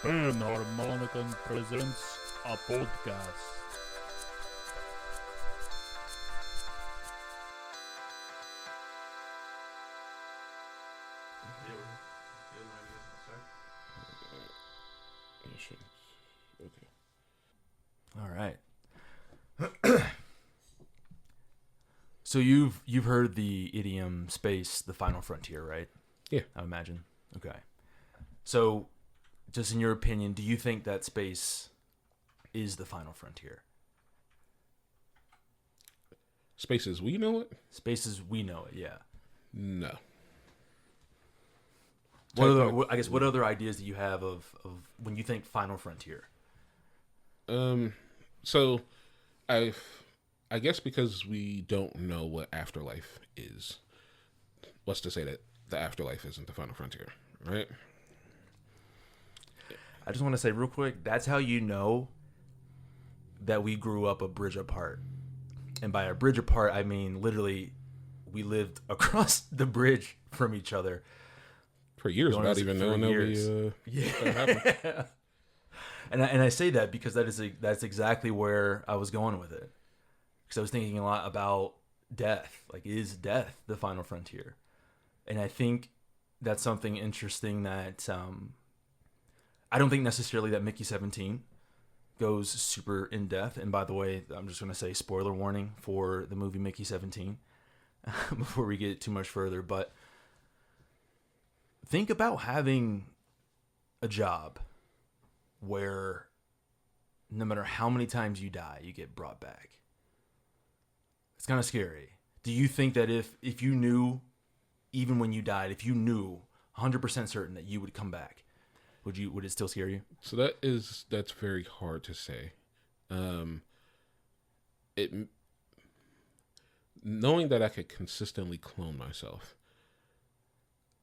Panharmonicon presents a podcast. Okay. All right. So you've heard the idiom space, the final frontier, right? Yeah. I imagine. Okay. So, just in your opinion, do you think that space is the final frontier? Space as we know it? Space as we know it, yeah. No. What other ideas do you have of when you think final frontier? So I guess because we don't know what afterlife is, what's to say that the afterlife isn't the final frontier, right? I just want to say real quick, that's how you know that we grew up a bridge apart. And by a bridge apart, I mean literally we lived across the bridge from each other For years without even knowing that yeah. And I say that because that's exactly where I was going with it. Because I was thinking a lot about death. Like, is death the final frontier? And I think that's something interesting that I don't think necessarily that Mickey 17 goes super in depth. And by the way, I'm just going to say spoiler warning for the movie Mickey 17 before we get too much further. But think about having a job where no matter how many times you die, you get brought back. It's kind of scary. Do you think that if you knew, even when you died, if you knew 100% certain that you would come back, would it still scare you? So that's very hard to say. Knowing that I could consistently clone myself,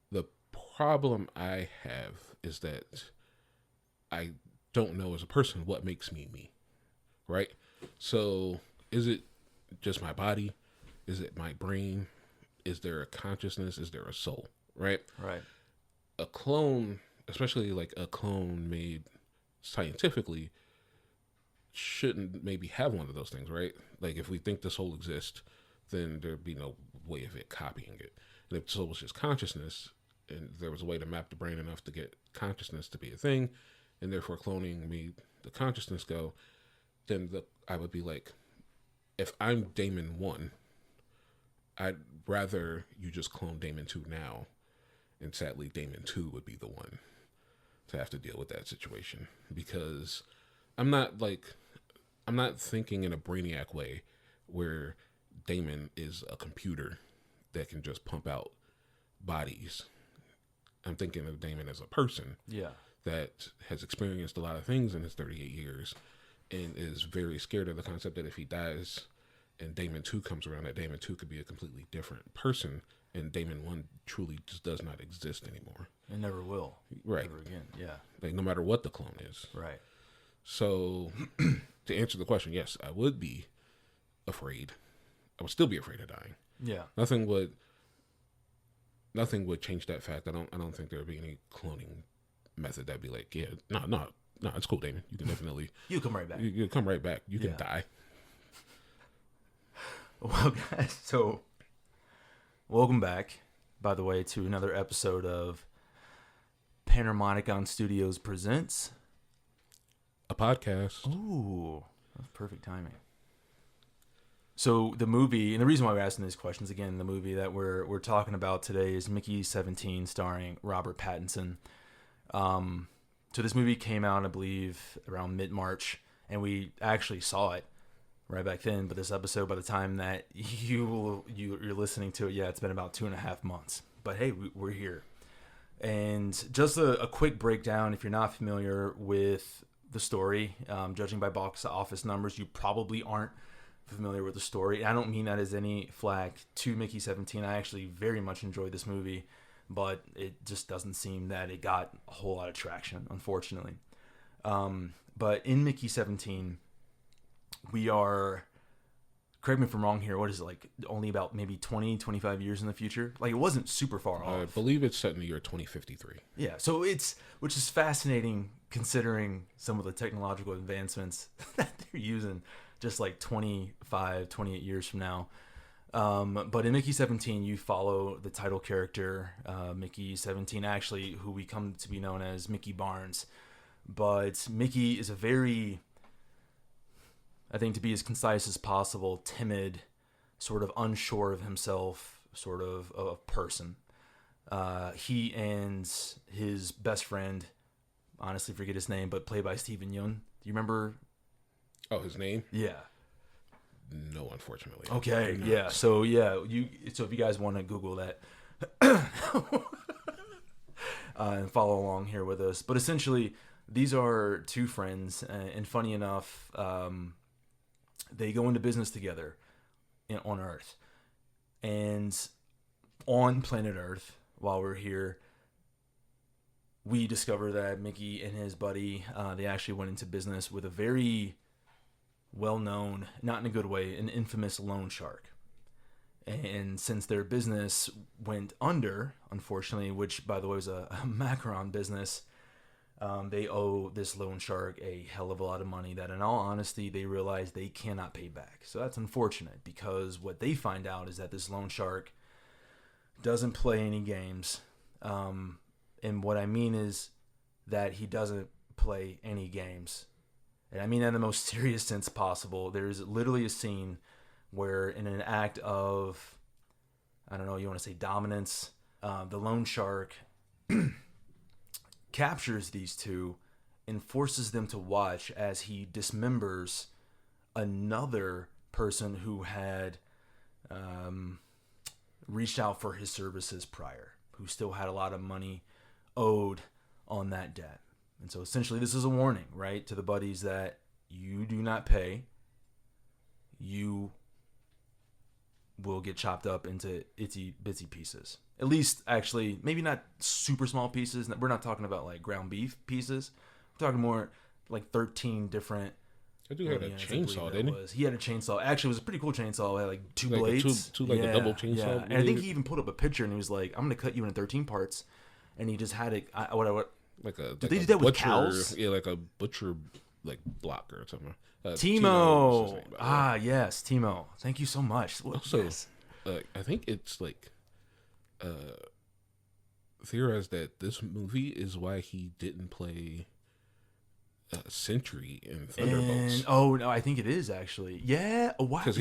the problem I have is that I don't know as a person what makes me me, right? So is it just my body? Is it my brain? Is there a consciousness? Is there a soul, right? Right. A clone, especially like a clone made scientifically, shouldn't maybe have one of those things, right? Like if we think the soul exists, then there'd be no way of it copying it. And if the soul was just consciousness, and there was a way to map the brain enough to get consciousness to be a thing, and therefore cloning made the consciousness go, then I would be like, if I'm Damon 1, I'd rather you just clone Damon 2 now, and sadly Damon 2 would be the one to have to deal with that situation, because I'm not thinking in a brainiac way where Damon is a computer that can just pump out bodies. I'm thinking of Damon as a person that has experienced a lot of things in his 38 years and is very scared of the concept that if he dies and Damon 2 comes around, that Damon 2 could be a completely different person, and Damon 1 truly just does not exist anymore. It never will. Right. Never again. Yeah. Like no matter what the clone is. Right. So to answer the question, yes, I would be afraid. I would still be afraid of dying. Yeah. Nothing would change that fact. I don't think there would be any cloning method that'd be like, yeah, no, it's cool, Damon. You can definitely You come right back. You come right back. You can die. Well, guys, so welcome back, by the way, to another episode of Panharmonicon Studios Presents A podcast. Ooh, that's perfect timing. So the movie, and the reason why we're asking these questions, again, the movie that we're talking about today is Mickey 17, starring Robert Pattinson. So this movie came out, I believe, around mid-March, and we actually saw it right back then. But this episode, by the time that you're listening to it, it's been about 2.5 months. But hey, we're here. And just a quick breakdown, if you're not familiar with the story, judging by box office numbers, you probably aren't familiar with the story. I don't mean that as any flag to Mickey 17. I actually very much enjoyed this movie, but it just doesn't seem that it got a whole lot of traction, unfortunately. But in Mickey 17, we are correct me if I'm wrong here, what is it, like only about maybe 20, 25 years in the future? Like it wasn't super far off. I believe it's set in the year 2053. Yeah, so which is fascinating considering some of the technological advancements that they're using just like 25, 28 years from now. But in Mickey 17, you follow the title character, Mickey 17, actually, who we come to be known as Mickey Barnes. But Mickey is a very, I think to be as concise as possible, timid, sort of unsure of himself, sort of a person. He and his best friend, honestly forget his name, but played by Steven Yeun. Do you remember? Oh, his name? Yeah. No, unfortunately. Okay, yeah. So if you guys want to Google that and follow along here with us, but essentially these are two friends, and funny enough, they go into business together on Earth, and on planet Earth, while we're here, we discover that Mickey and his buddy, they actually went into business with a very well-known, not in a good way, an infamous loan shark. And since their business went under, unfortunately, which by the way was a macaron business, they owe this loan shark a hell of a lot of money that in all honesty they realize they cannot pay back. So that's unfortunate, because what they find out is that this loan shark doesn't play any games. And what I mean is that he doesn't play any games. And I mean that in the most serious sense possible. There's literally a scene where, in an act of, I don't know, you want to say dominance, the loan shark captures these two and forces them to watch as he dismembers another person who had reached out for his services prior, who still had a lot of money owed on that debt. And so essentially this is a warning, right, to the buddies that you do not pay, you will get chopped up into itsy bitsy pieces. At least, actually, maybe not super small pieces. We're not talking about like ground beef pieces. We're talking more like 13 different. I do have a chainsaw, didn't he? He had a chainsaw. Actually, it was a pretty cool chainsaw. It had like two blades. A double chainsaw. Yeah. And I think he even put up a picture and he was like, I'm going to cut you into 13 parts. And he just had it. Did they do that with cows? Yeah, like a butcher block or something. Timo. Yes, Timo. Thank you so much. Also, yes. I think it's like theorized that this movie is why he didn't play Sentry in Thunderbolts. Oh no, I think it is actually. Yeah. Oh, wow. Because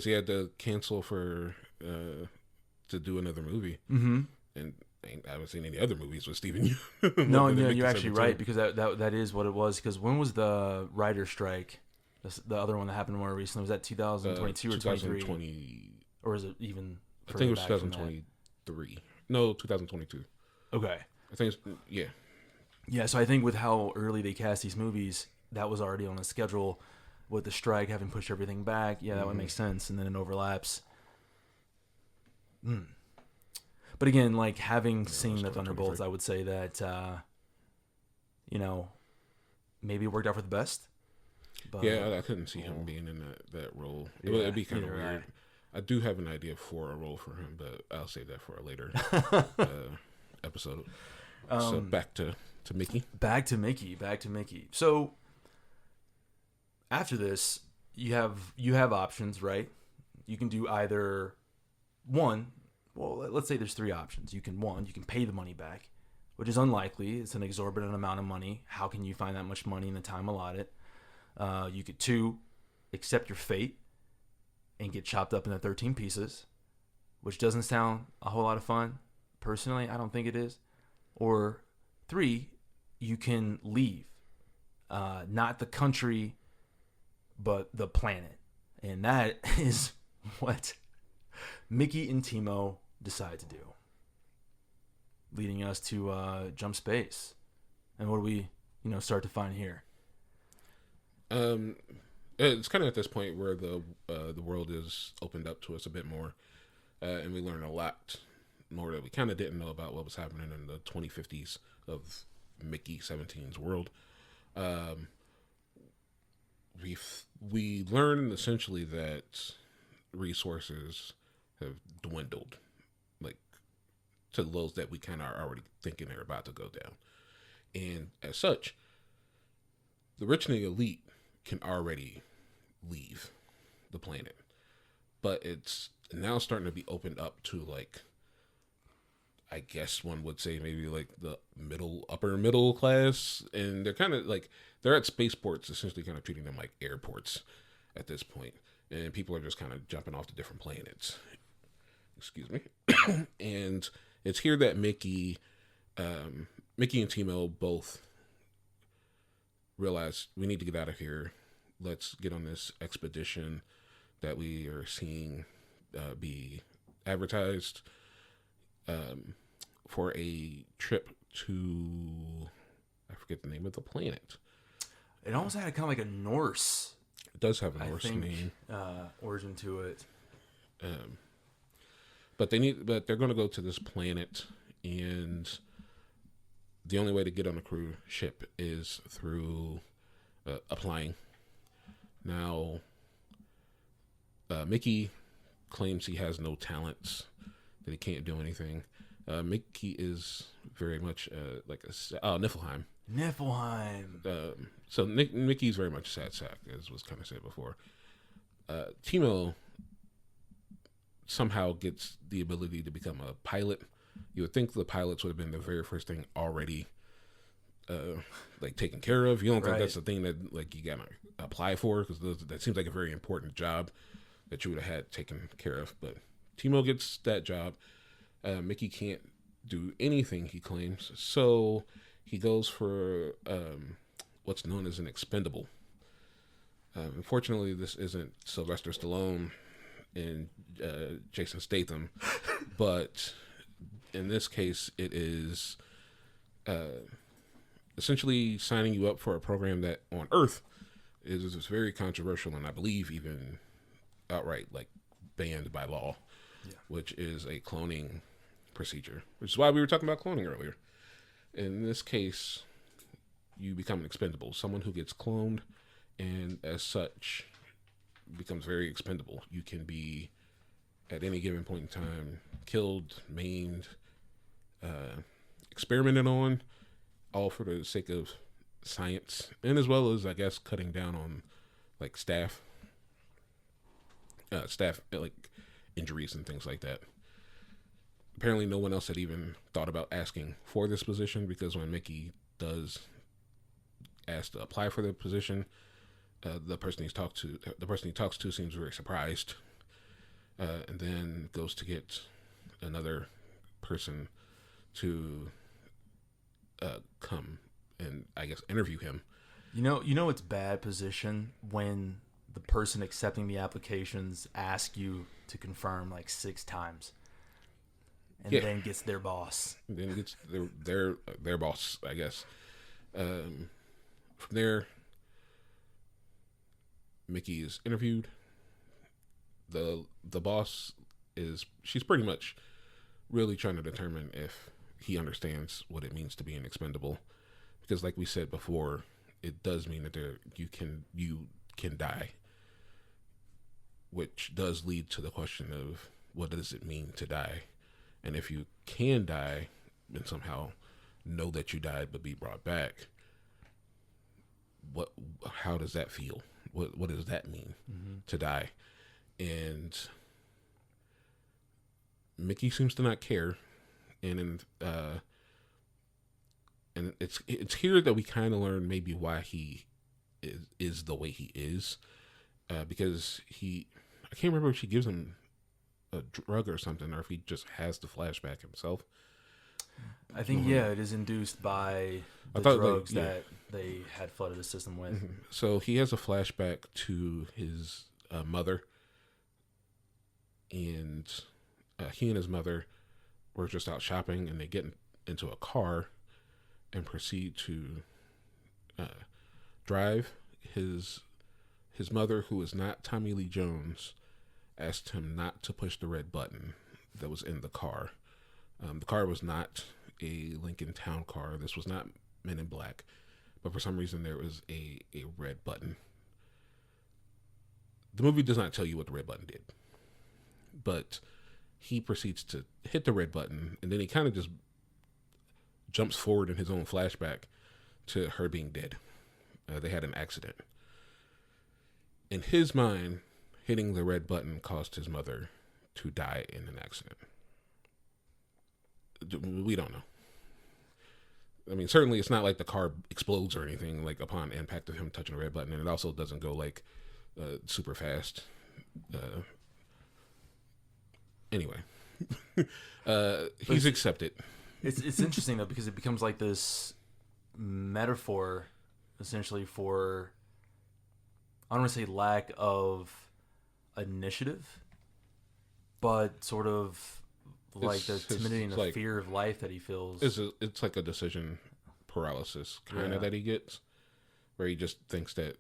he had to cancel for to do another movie. Mm-hmm. And I haven't seen any other movies with Steven Yeun. No, you're actually right, because that is what it was. Because when was the writer strike? The other one that happened more recently, was that 2022 or 2023? Or is it even? I think it was 2023. No, 2022. Okay. I think yeah. Yeah, so I think with how early they cast these movies, that was already on the schedule. With the strike having pushed everything back, yeah, that would make sense, and then it overlaps. But again, like having seen the Thunderbolts, I would say that maybe it worked out for the best. But, yeah, I couldn't see him being in that role. It'd be kind of weird. Right. I do have an idea for a role for him, but I'll save that for a later episode. So back to Mickey. Back to Mickey. So after this, you have options, right? You can do either one. Well, let's say there's three options. You can pay the money back, which is unlikely. It's an exorbitant amount of money. How can you find that much money in the time allotted? You could 2, accept your fate and get chopped up into 13 pieces, which doesn't sound a whole lot of fun. Personally, I don't think it is. Or 3, you can leave, not the country, but the planet. And that is what Mickey and Timo decide to do, leading us to jump space. And what do we start to find here? It's kind of at this point where the world is opened up to us a bit more, and we learn a lot more that we kind of didn't know about what was happening in the 2050s of Mickey 17's world. We learn essentially that resources have dwindled, like to those that we kind of are already thinking they're about to go down. And as such, the rich and the elite can already leave the planet. But it's now starting to be opened up to, like, I guess one would say maybe like the upper middle class. And they're kind of like, they're at spaceports, essentially kind of treating them like airports at this point. And people are just kind of jumping off to different planets. Excuse me. And it's here that Mickey and Timo both realize we need to get out of here. Let's get on this expedition that we are seeing be advertised for a trip to, I forget the name of the planet. It almost had kind of like a Norse. It does have a Norse name. Origin to it. But they're going to go to this planet, and the only way to get on a cruise ship is through applying. Now, Mickey claims he has no talents, that he can't do anything. Mickey is very much like Niflheim. Niflheim. So Mickey's very much a sad sack, as was kind of said before. Timo somehow gets the ability to become a pilot. You would think the pilots would have been the very first thing already like taken care of. You don't think that's the thing that like you gotta apply for, because that seems like a very important job that you would have had taken care of. But Timo gets that job. Mickey can't do anything, he claims, so he goes for what's known as an expendable. Unfortunately, this isn't Sylvester Stallone and Jason Statham, but in this case, it is essentially signing you up for a program that on Earth is very controversial, and I believe even outright like banned by law, which is a cloning procedure, which is why we were talking about cloning earlier. In this case, you become an expendable, someone who gets cloned, and as such becomes very expendable. You can be at any given point in time killed, maimed, experimented on, all for the sake of science, and as well as, I guess, cutting down on like staff like injuries and things like that. Apparently no one else had even thought about asking for this position, because when Mickey does ask to apply for the position, the person he talks to seems very surprised, and then goes to get another person to come and, I guess, interview him. You know it's bad position when the person accepting the applications ask you to confirm like 6 times, and then gets their boss. Then gets their boss, I guess. From there, Mickey is interviewed. The boss she's pretty much really trying to determine if he understands what it means to be an expendable, because like we said before, it does mean that you can die, which does lead to the question of what does it mean to die, and if you can die and somehow know that you died but be brought back, how does that feel? What does that mean to die? And Mickey seems to not care, and it's here that we kind of learn maybe why he is the way he is, because I can't remember if she gives him a drug or something, or if he just has the flashback himself. I think it is induced by the drugs that they had flooded the system with. Mm-hmm. So he has a flashback to his mother, and he and his mother were just out shopping, and they get into a car and proceed to drive. His mother, who is not Tommy Lee Jones, asked him not to push the red button that was in the car. The car was not a Lincoln Town car. This was not Men in Black, but for some reason there was a red button. The movie does not tell you what the red button did. but he proceeds to hit the red button, and then he kind of just jumps forward in his own flashback to her being dead. They had an accident. In his mind, hitting the red button caused his mother to die in an accident. We don't know. I mean, certainly it's not like the car explodes or anything, like upon impact of him touching the red button, and it also doesn't go like super fast. Anyway, he's accepted. It's interesting though, because it becomes like this metaphor, essentially, for, I don't want to say lack of initiative, but sort of like the timidity and the fear of life that he feels. It's like a decision paralysis kind of that he gets, where he just thinks that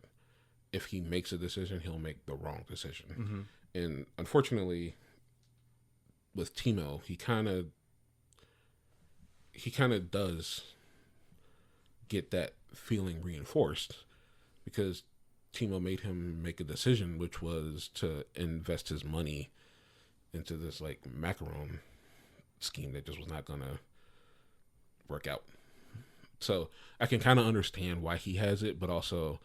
if he makes a decision, he'll make the wrong decision. Mm-hmm. And unfortunately, with Timo, he kind of does get that feeling reinforced, because Timo made him make a decision, which was to invest his money into this like macaron scheme that just was not gonna work out. So I can kind of understand why he has it, but also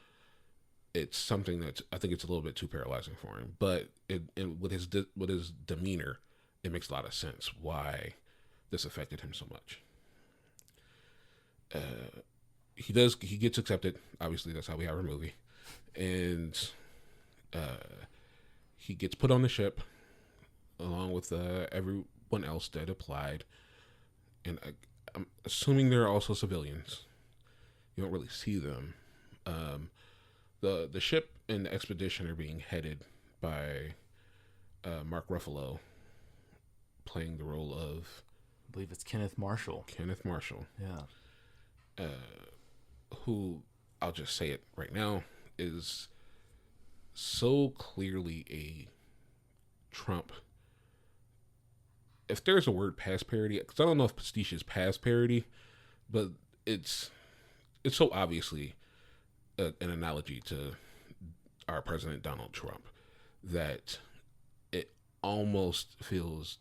it's something that I think it's a little bit too paralyzing for him. But with his demeanor, it makes a lot of sense why this affected him so much. He gets accepted. Obviously, that's how we have our movie, and he gets put on the ship along with everyone else that applied, and I'm assuming there are also civilians. You don't really see them. The ship and the expedition are being headed by Mark Ruffalo, playing the role of, I believe it's Kenneth Marshall. Yeah. Who, I'll just say it right now, is so clearly a Trump. If there's a word, past parody, because I don't know if pastiche is past parody, but it's so obviously an analogy to our president Donald Trump that it almost feels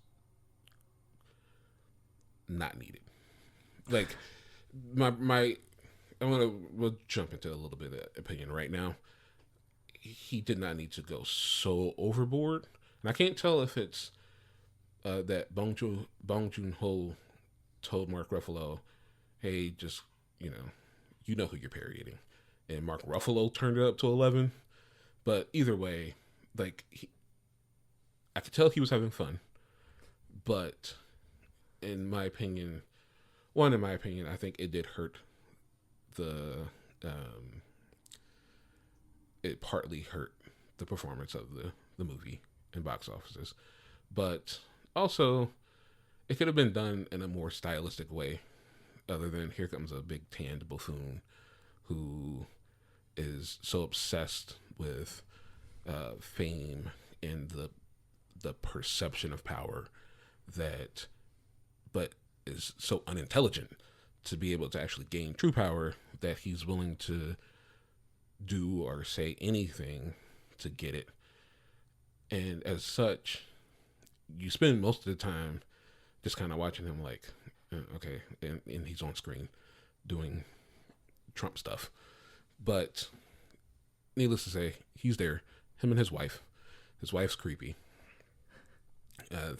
not needed. Like we'll jump into a little bit of opinion right now. He did not need to go so overboard, and I can't tell if it's that Bong Joon-ho told Mark Ruffalo, "Hey, just you know who you're parodying," and Mark Ruffalo turned it up to 11. But either way, like I could tell he was having fun, but in my opinion, I think it did hurt it partly hurt the performance of the movie in box offices, but also it could have been done in a more stylistic way, other than here comes a big tanned buffoon who is so obsessed with fame and the perception of power but is so unintelligent to be able to actually gain true power that he's willing to do or say anything to get it. And as such, you spend most of the time just kind of watching him like, okay, and he's on screen doing Trump stuff. But needless to say, he's there, him and his wife. His wife's creepy.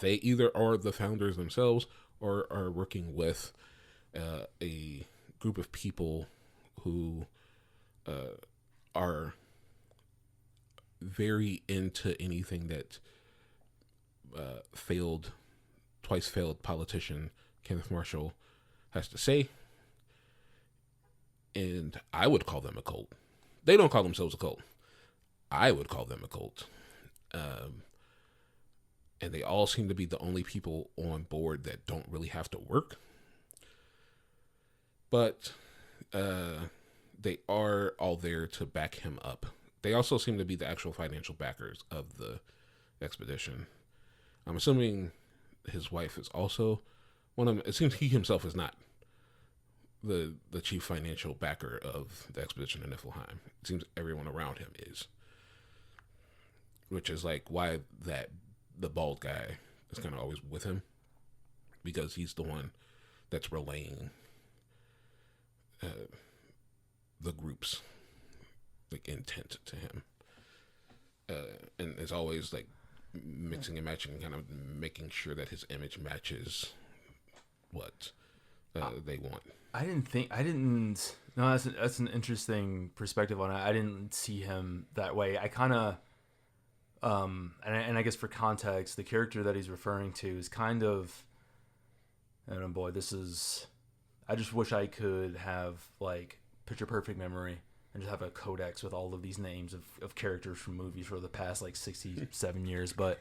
They either are the founders themselves or are working with a group of people who are very into anything that twice failed politician Kenneth Marshall has to say. And I would call them a cult. They don't call themselves a cult. I would call them a cult. And they all seem to be the only people on board that don't really have to work. But they are all there to back him up. They also seem to be the actual financial backers of the expedition. I'm assuming his wife is also one of them. It seems he himself is not the chief financial backer of the expedition in Niflheim. It seems everyone around him is. Which is like why that the bald guy is kind of always with him because he's the one that's relaying the group's like intent to him, and is always like mixing and matching, kind of making sure that his image matches what they want. No, that's an interesting perspective on it. I didn't see him that way. I kind of, and I guess for context, the character that he's referring to is kind of, and boy, I just wish I could have like picture perfect memory and just have a codex with all of these names of characters from movies for the past like 67 years. But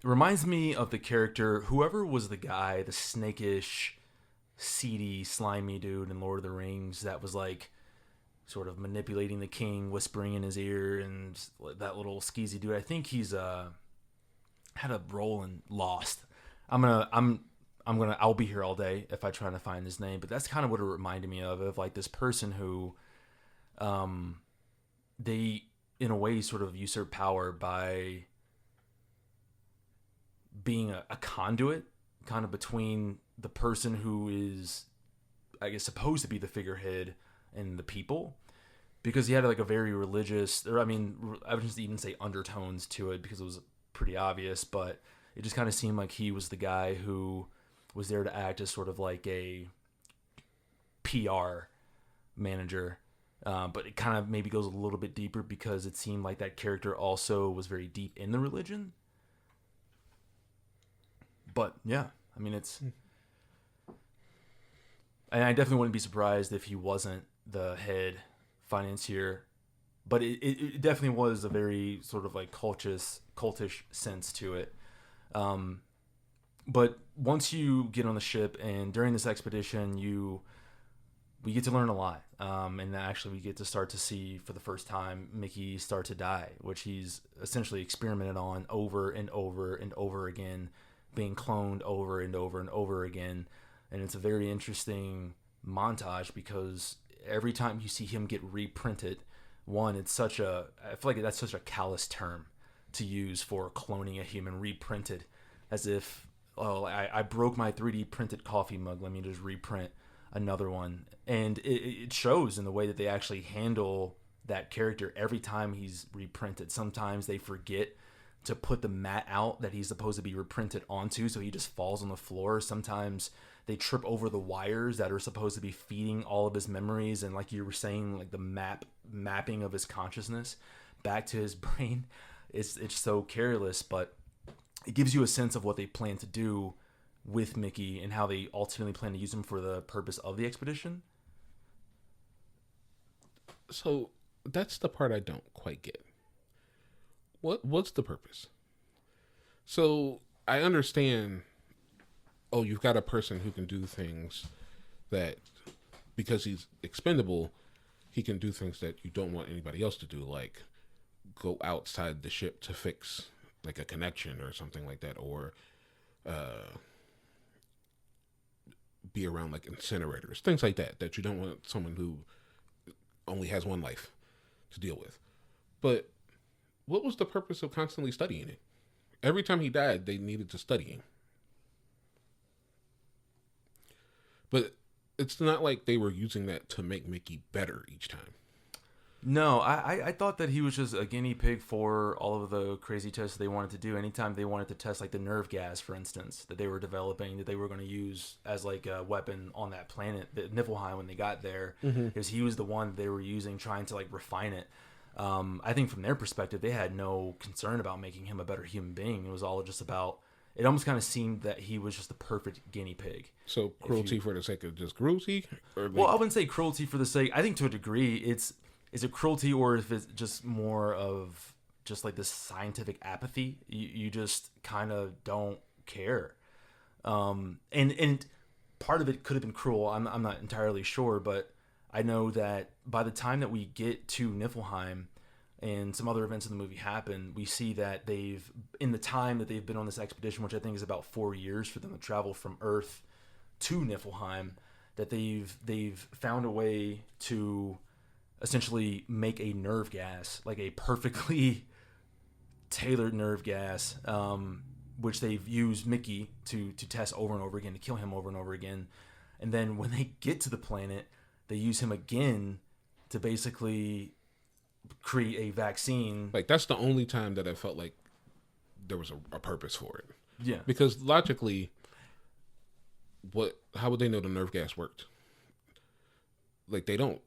reminds me of the character, whoever was the guy, the snakish, seedy, slimy dude in Lord of the Rings that was like sort of manipulating the king, whispering in his ear, and that little skeezy dude. I think he's had a role in Lost. I'll be here all day if I try to find his name, but that's kind of what it reminded me of like this person who, they in a way sort of usurp power by being a conduit kind of between the person who is, I guess, supposed to be the figurehead and the people, because he had like a very religious, or I would just even say undertones to it because it was pretty obvious, but it just kind of seemed like he was the guy who was there to act as sort of like a PR manager. But it kind of maybe goes a little bit deeper because it seemed like that character also was very deep in the religion. But yeah, it's, and I definitely wouldn't be surprised if he wasn't the head financier, but it definitely was a very sort of like cultish sense to it. But once you get on the ship and during this expedition, we get to learn a lot. And actually we get to start to see for the first time Mickey start to die, which he's essentially experimented on over and over and over again, being cloned over and over and over again. And it's a very interesting montage because every time you see him get reprinted, I feel like that's such a callous term to use for cloning a human, reprinted, as if, I broke my 3D printed coffee mug, let me just reprint another one. And it shows in the way that they actually handle that character every time he's reprinted. Sometimes they forget to put the mat out that he's supposed to be reprinted onto, so he just falls on the floor. Sometimes they trip over the wires that are supposed to be feeding all of his memories, and like you were saying, like the mapping of his consciousness back to his brain. It's so careless, but it gives you a sense of what they plan to do with Mickey and how they ultimately plan to use him for the purpose of the expedition. So that's the part I don't quite get. What's the purpose? So I understand, you've got a person who can do things that, because he's expendable, he can do things that you don't want anybody else to do, like go outside the ship to fix like a connection or something like that, or be around like incinerators, things like that you don't want someone who only has one life to deal with. But what was the purpose of constantly studying it? Every time he died, they needed to study him. But it's not like they were using that to make Mickey better each time. No, I thought that he was just a guinea pig for all of the crazy tests they wanted to do. Anytime they wanted to test like the nerve gas, for instance, that they were developing, that they were going to use as like a weapon on that planet, the Niflheim, when they got there, because he was the one they were using, trying to like refine it. I think from their perspective, they had no concern about making him a better human being. It was all just about, it almost kind of seemed that he was just the perfect guinea pig. So cruelty for the sake of just cruelty? Or well, I wouldn't say cruelty for the sake. I think to a degree, is it cruelty, or if it's just more of just like this scientific apathy? You just kind of don't care. And part of it could have been cruel. I'm not entirely sure, but I know that by the time that we get to Niflheim and some other events in the movie happen, we see that in the time that they've been on this expedition, which I think is about 4 years for them to travel from Earth to Niflheim, that they've found a way to essentially make a nerve gas, like a perfectly tailored nerve gas, which they've used Mickey to test over and over again, to kill him over and over again. And then when they get to the planet, they use him again to basically create a vaccine. Like, that's the only time that I felt like there was a purpose for it. Yeah. Because logically, how would they know the nerve gas worked? Like, they don't.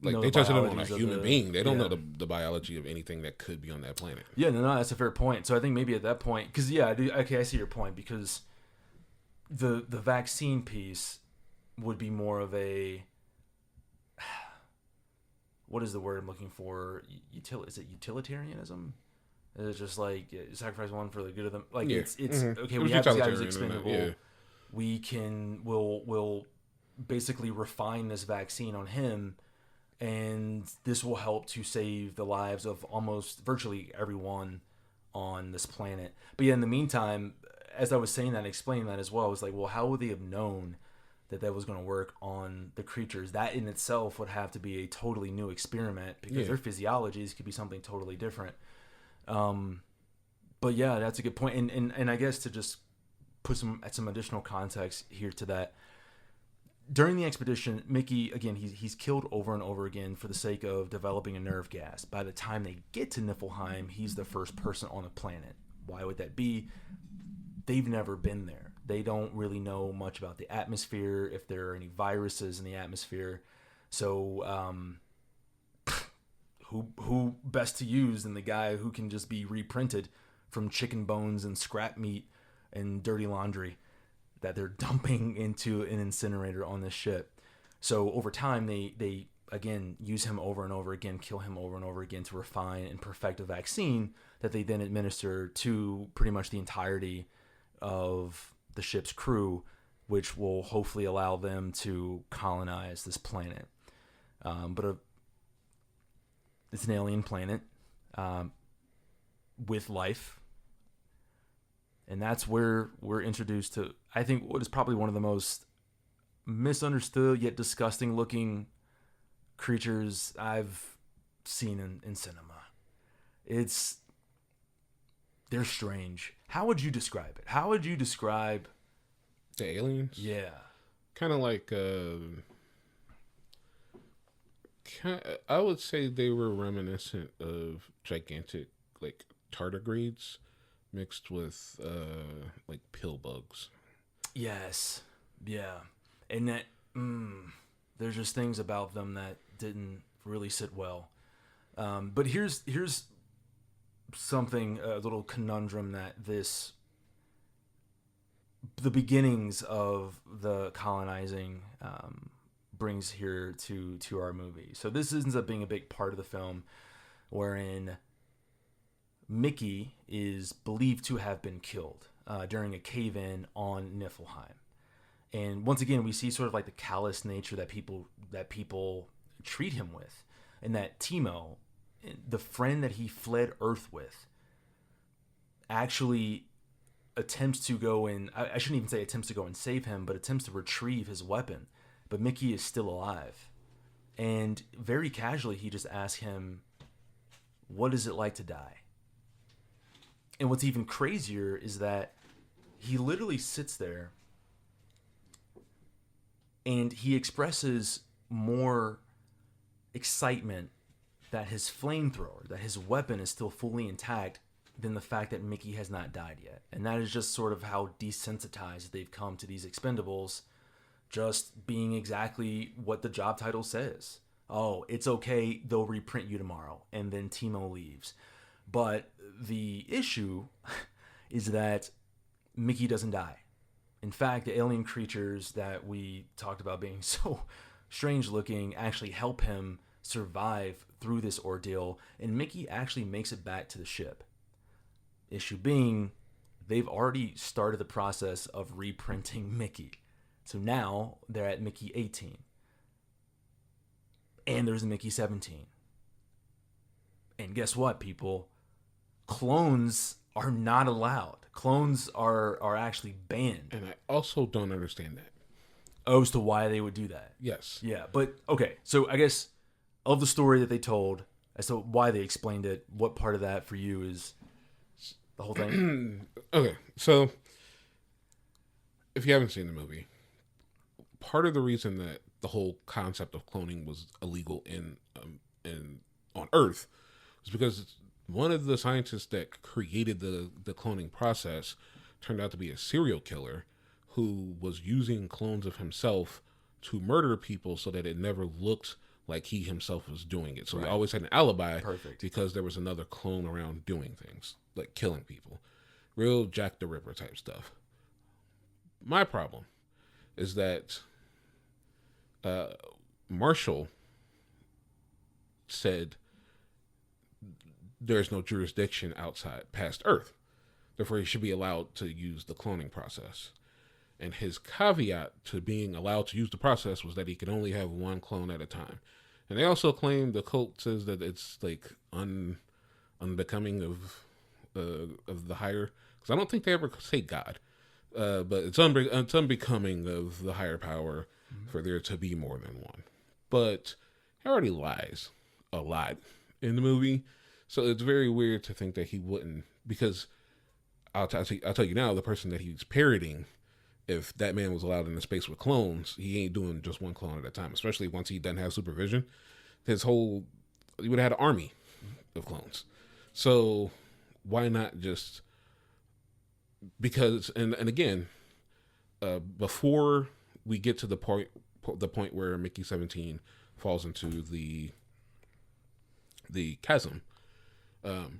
Like, they tested it on a human being. They don't know the biology of anything that could be on that planet. Yeah, no, that's a fair point. So I think maybe at that point, because I see your point, because the vaccine piece would be more of a, what is the word I'm looking for? Is it utilitarianism? It's just like sacrifice one for the good of them. Like it's okay. We have this guy who's expendable. We'll basically refine this vaccine on him, and this will help to save the lives of almost virtually everyone on this planet. But yeah, in the meantime, as I was saying that, explaining that as well, I was like, well, how would they have known that was going to work on the creatures? That in itself would have to be a totally new experiment, because their physiologies could be something totally different. But yeah, that's a good point. And I guess to just put some additional context here to that, during the expedition, Mickey, again, he's killed over and over again for the sake of developing a nerve gas. By the time they get to Niflheim, he's the first person on the planet. Why would that be? They've never been there. They don't really know much about the atmosphere, if there are any viruses in the atmosphere. So, who best to use than the guy who can just be reprinted from chicken bones and scrap meat and dirty laundry that they're dumping into an incinerator on this ship. So over time, they again use him over and over again, kill him over and over again to refine and perfect a vaccine that they then administer to pretty much the entirety of the ship's crew, which will hopefully allow them to colonize this planet. But it's an alien planet with life. And that's where we're introduced to, I think, what is probably one of the most misunderstood yet disgusting looking creatures I've seen in cinema. They're strange. How would you describe it? How would you describe the aliens? Yeah. Kind of like, I would say they were reminiscent of gigantic, like, tardigrades mixed with like pill bugs. Yes. Yeah. And that there's just things about them that didn't really sit well. But here's something, a little conundrum that the beginnings of the colonizing brings here to our movie. So this ends up being a big part of the film, wherein Mickey is believed to have been killed during a cave-in on Niflheim. And once again, we see sort of like the callous nature that people treat him with, and that Timo, the friend that he fled Earth with, actually attempts to go and, I shouldn't even say attempts to go and save him, but attempts to retrieve his weapon. But Mickey is still alive. And very casually, he just asks him, what is it like to die? And what's even crazier is that he literally sits there and he expresses more excitement that his flamethrower, that his weapon is still fully intact, than the fact that Mickey has not died yet. And that is just sort of how desensitized they've come to these expendables, just being exactly what the job title says. Oh, it's okay, they'll reprint you tomorrow. And then Timo leaves. But the issue is that Mickey doesn't die. In fact, the alien creatures that we talked about being so strange looking actually help him survive through this ordeal, and Mickey actually makes it back to the ship. Issue being, they've already started the process of reprinting Mickey. So now they're at Mickey 18. And there's a Mickey 17. And guess what, people? Clones are not allowed. Clones are actually banned. And I also don't understand that. Oh, as to why they would do that. Yes. Yeah, but okay. So I guess of the story that they told, as to why they explained it, what part of that for you is the whole thing? Okay, so if you haven't seen the movie, part of the reason that the whole concept of cloning was illegal in on Earth is because one of the scientists that created the cloning process turned out to be a serial killer who was using clones of himself to murder people so that it never looked like he himself was doing it. So he always had an alibi. Perfect. Because there was another clone around doing things, like killing people. Real Jack the Ripper type stuff. My problem is that Marshall said there's no jurisdiction outside past Earth. Therefore, he should be allowed to use the cloning process. And his caveat to being allowed to use the process was that he could only have one clone at a time. And they also claim, the cult says that it's like unbecoming of the higher, because I don't think they ever say God, but it's unbecoming of the higher power for there to be more than one. But he already lies a lot in the movie, so it's very weird to think that he wouldn't, because I'll tell you now, the person that he's parroting, if that man was allowed in the space with clones, he ain't doing just one clone at a time, especially once he doesn't have supervision. He would have had an army of clones. So why not just, because, and again, before we get to the point where Mickey 17 falls into the chasm,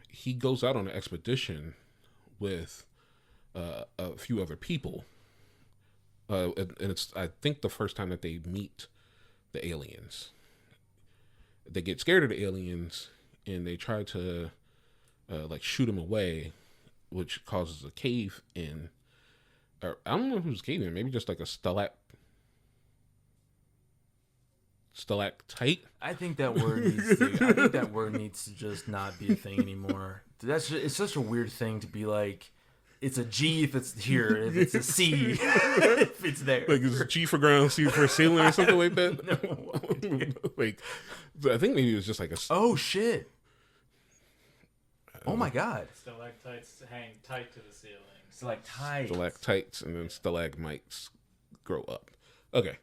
he goes out on an expedition with a few other people. And it's, I think, the first time that they meet the aliens. They get scared of the aliens and they try to like shoot him away, which causes a cave in. Or I don't know if it was a cave in, maybe just like a stalactite. I think that word needs to just not be a thing anymore. It's such a weird thing to be like. It's a G if it's here. If it's a C, if it's there. Like, is it G for ground, C for ceiling, or something like that? No. Like, I think maybe it was just like a. Oh shit! Oh my god! Stalactites hang tight to the ceiling. Stalactites and then stalagmites grow up. Okay.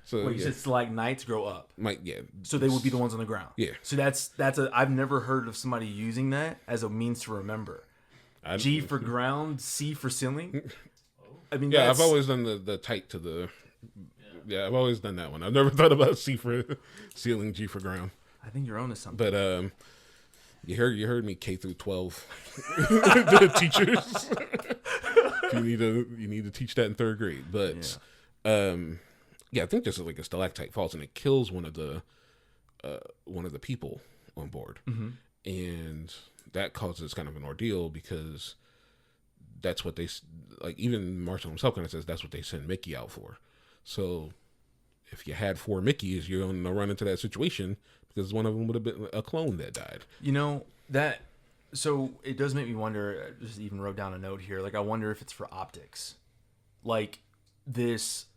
So wait, you said stalagmites grow up. Yeah. So they would be the ones on the ground. Yeah. So I've never heard of somebody using that as a means to remember. G for ground, C for ceiling. I mean, yeah, I've always done the tight to the. Yeah, I've always done that one. I've never thought about C for ceiling, G for ground. I think you're on to something. But you heard me K through 12 the teachers. you need to teach that in third grade. But yeah, I think just like a stalactite falls and it kills one of the people on board, and that causes kind of an ordeal because that's what they like. Even Marshall himself kind of says that's what they send Mickey out for. So if you had 4 Mickeys, you're going to run into that situation because one of them would have been a clone that died. You know that. So it does make me wonder. I just even wrote down a note here. Like, I wonder if it's for optics, like this.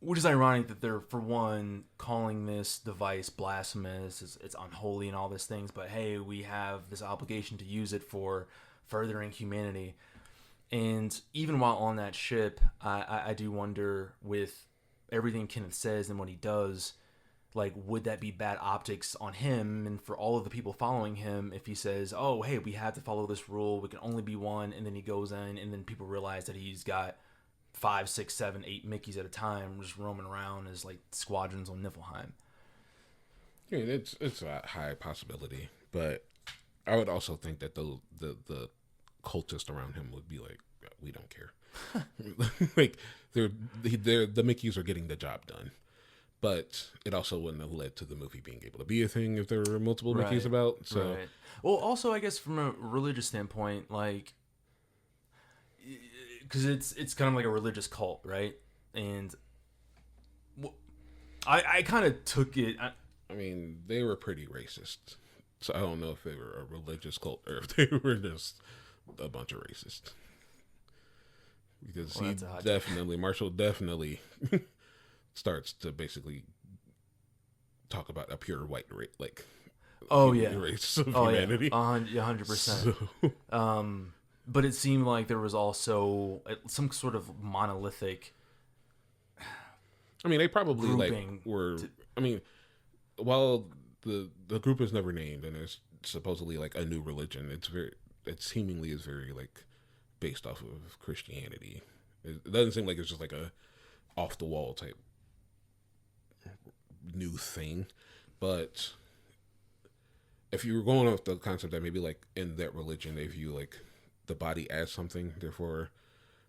Which is ironic that they're, for one, calling this device blasphemous, it's unholy and all these things, but hey, we have this obligation to use it for furthering humanity. And even while on that ship, I do wonder, with everything Kenneth says and what he does, like, would that be bad optics on him and for all of the people following him if he says, oh, hey, we have to follow this rule, we can only be one, and then he goes in, and then people realize that he's got 5, 6, 7, 8 Mickeys at a time just roaming around as like squadrons on Niflheim. I mean, it's a high possibility, but I would also think that the cultists around him would be like, we don't care. Like the Mickeys are getting the job done, but it also wouldn't have led to the movie being able to be a thing if there were multiple Mickeys about. So, well, also I guess from a religious standpoint, like, because it's kind of like a religious cult, right? And I kind of took it. I mean, they were pretty racist, so I don't know if they were a religious cult or if they were just a bunch of racists. Because Marshall definitely starts to basically talk about a pure white race, like race of humanity. 100%. But it seemed like there was also some sort of monolithic. I mean, they probably grouping were. I mean, while the group is never named and it's supposedly like a new religion, it seemingly is very like based off of Christianity. It doesn't seem like it's just like a off the wall type new thing, but if you were going off the concept that maybe like in that religion they view like the body as something, therefore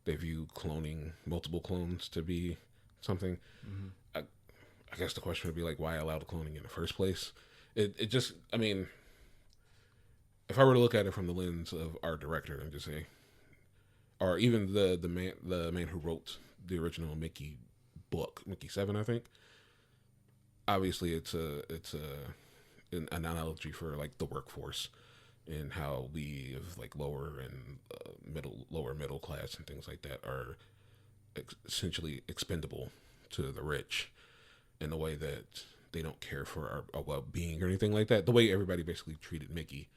they view cloning multiple clones to be something. Mm-hmm. I guess the question would be like, why allow the cloning in the first place? It just, I mean, if I were to look at it from the lens of our director and just say, or even the man who wrote the original Mickey book, Mickey 7, I think. Obviously, it's an analogy for like the workforce and how we of like lower and lower middle class and things like that are essentially expendable to the rich in a way that they don't care for our well-being or anything like that. The way everybody basically treated Mickey,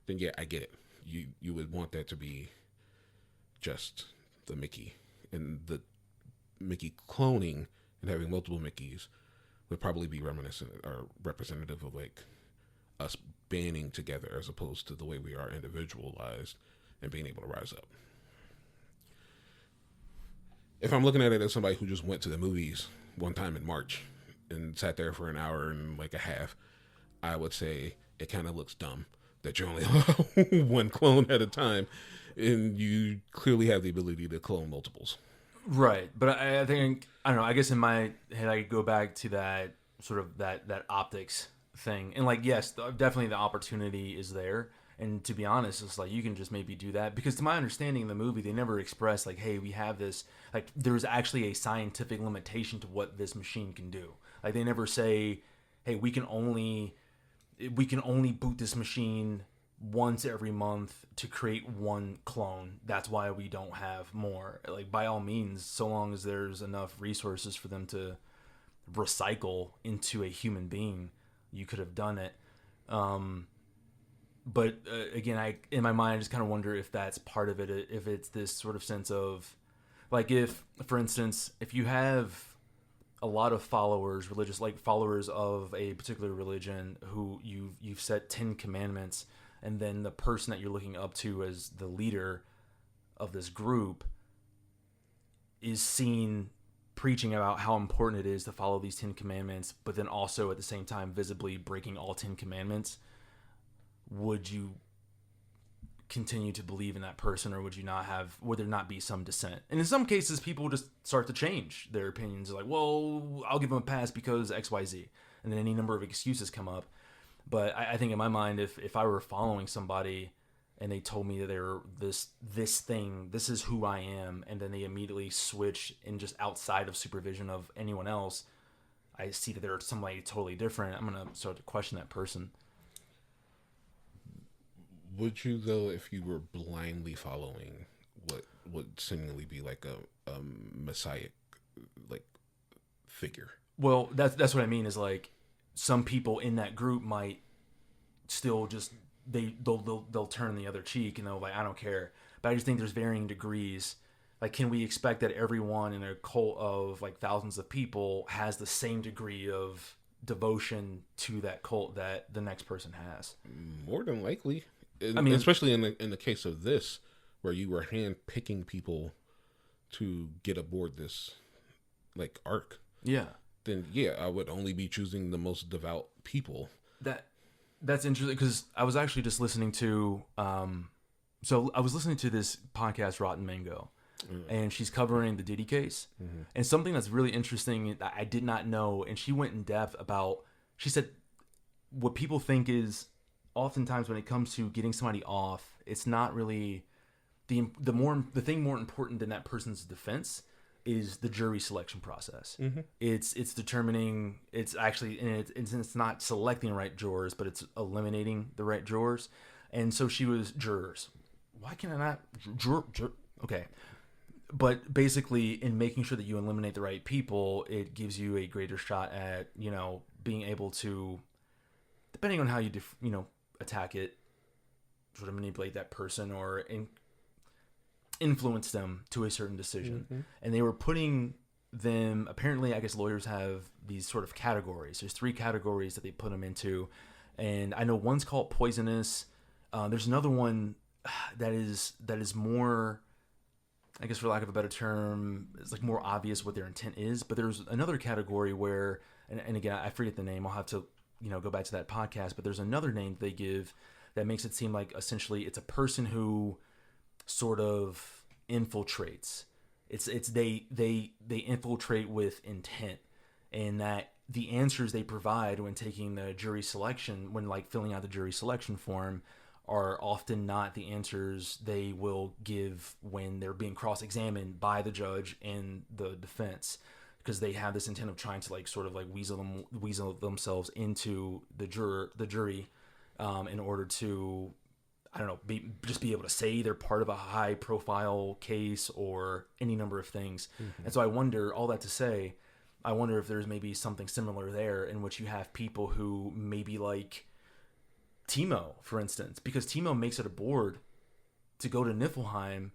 then yeah, I get it. You would want that to be just the Mickey, and the Mickey cloning and having multiple Mickeys would probably be reminiscent or representative of like us banding together as opposed to the way we are individualized and being able to rise up. If I'm looking at it as somebody who just went to the movies one time in March and sat there for an hour and like a half, I would say it kind of looks dumb that you only allow one clone at a time, and you clearly have the ability to clone multiples. Right, but I think, I don't know, I guess in my head I go back to that sort of that optics thing, and like, yes, definitely the opportunity is there, and to be honest, it's like you can just maybe do that, because to my understanding in the movie they never express like, hey, we have this, like there's actually a scientific limitation to what this machine can do. Like they never say, hey, we can only boot this machine once every month to create one clone. That's why we don't have more. Like, by all means, so long as there's enough resources for them to recycle into a human being, you could have done it. But again, in my mind, I just kind of wonder if that's part of it. If it's this sort of sense of, like, if, for instance, if you have a lot of followers, religious, like followers of a particular religion, who you've set 10 commandments, and then the person that you're looking up to as the leader of this group is seen preaching about how important it is to follow these 10 commandments, but then also at the same time visibly breaking all 10 commandments, would you continue to believe in that person, or would there not be some dissent? And in some cases, people just start to change their opinions. Like, well, I'll give them a pass because XYZ. And then any number of excuses come up. But I think in my mind, if I were following somebody and they told me that they're this thing, this is who I am, and then they immediately switch and just outside of supervision of anyone else, I see that they're somebody totally different, I'm going to start to question that person. Would you, though, if you were blindly following what would seemingly be like a messiah like figure? Well, that's what I mean, is like some people in that group might still just they'll turn the other cheek and they'll like, I don't care. But I just think there's varying degrees. Like, can we expect that everyone in a cult of like thousands of people has the same degree of devotion to that cult that the next person has? More than likely. I mean, especially in the case of this, where you were hand picking people to get aboard this like arc. Yeah. Then yeah, I would only be choosing the most devout people. That's interesting, because I was actually just listening to so I was listening to this podcast, Rotten Mango, and she's covering the Diddy case, and something that's really interesting that I did not know, and she went in depth about, she said what people think is oftentimes when it comes to getting somebody off, it's not really the thing more important than that person's defense is the jury selection process. Mm-hmm. It's determining, it's actually, and it's not selecting the right jurors, but it's eliminating the right jurors. And so she was jurors. Why can I not juror? Okay. But basically, in making sure that you eliminate the right people, it gives you a greater shot at, being able to, depending on how you attack it, sort of manipulate that person, or influenced them to a certain decision. And they were putting them, apparently, I guess lawyers have these sort of categories. There's 3 categories that they put them into. And I know one's called poisonous. There's another one that is more, I guess for lack of a better term, it's like more obvious what their intent is. But there's another category where, and again, I forget the name. I'll have to, go back to that podcast. But there's another name they give that makes it seem like essentially it's a person who sort of infiltrates. It's they infiltrate with intent, and that the answers they provide when taking the jury selection, when like filling out the jury selection form, are often not the answers they will give when they're being cross-examined by the judge and the defense, because they have this intent of trying to like sort of like weasel themselves into the jury in order to, I don't know, be able to say they're part of a high-profile case or any number of things. And so I wonder, all that to say, I wonder if there's maybe something similar there in which you have people who maybe like Timo, for instance, because Timo makes it a board to go to Niflheim,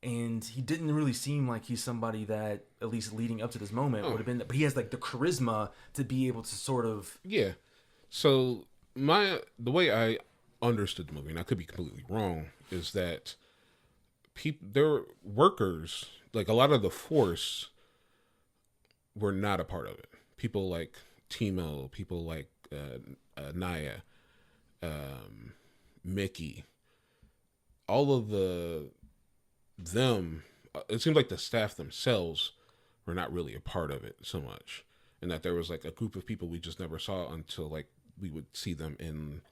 and he didn't really seem like he's somebody that, at least leading up to this moment, would have been, but he has like the charisma to be able to sort of... Yeah. So the way I understood the movie, and I could be completely wrong, is that their workers, like a lot of the force, were not a part of it. People like Timo, people like Naya, Mickey, all of them, it seemed like the staff themselves were not really a part of it so much, and that there was like a group of people we just never saw until like we would see them in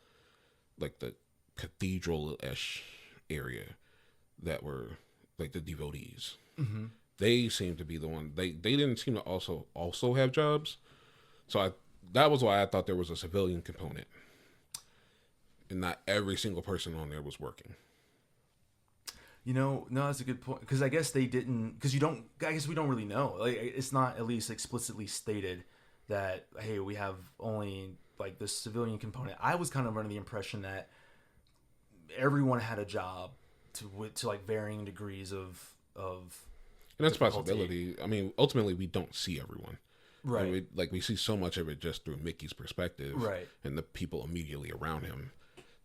like the cathedral-ish area that were like the devotees. They seemed to be the one. They didn't seem to also have jobs, so that was why I thought there was a civilian component, and not every single person on there was working. No, that's a good point, because I guess they didn't, because I guess we don't really know. Like, it's not at least explicitly stated that, hey, we have only like the civilian component. I was kind of under the impression that everyone had a job to like varying degrees of and that's a possibility. I mean, ultimately, we don't see everyone. Right. And we see so much of it just through Mickey's perspective. Right. And the people immediately around him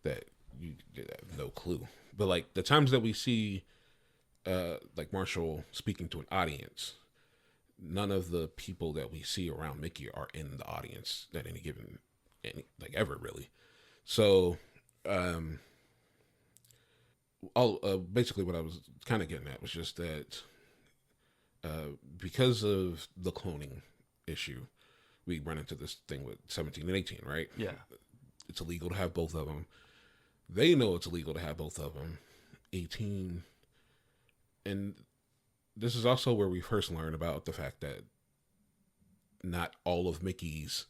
that you have no clue. But like the times that we see like Marshall speaking to an audience, none of the people that we see around Mickey are in the audience at any given, ever really. So basically what I was kind of getting at was just that because of the cloning issue, we run into this thing with 17 and 18, right? Yeah. It's illegal to have both of them. They know it's illegal to have both of them. 18. And this is also where we first learn about the fact that not all of Mickey's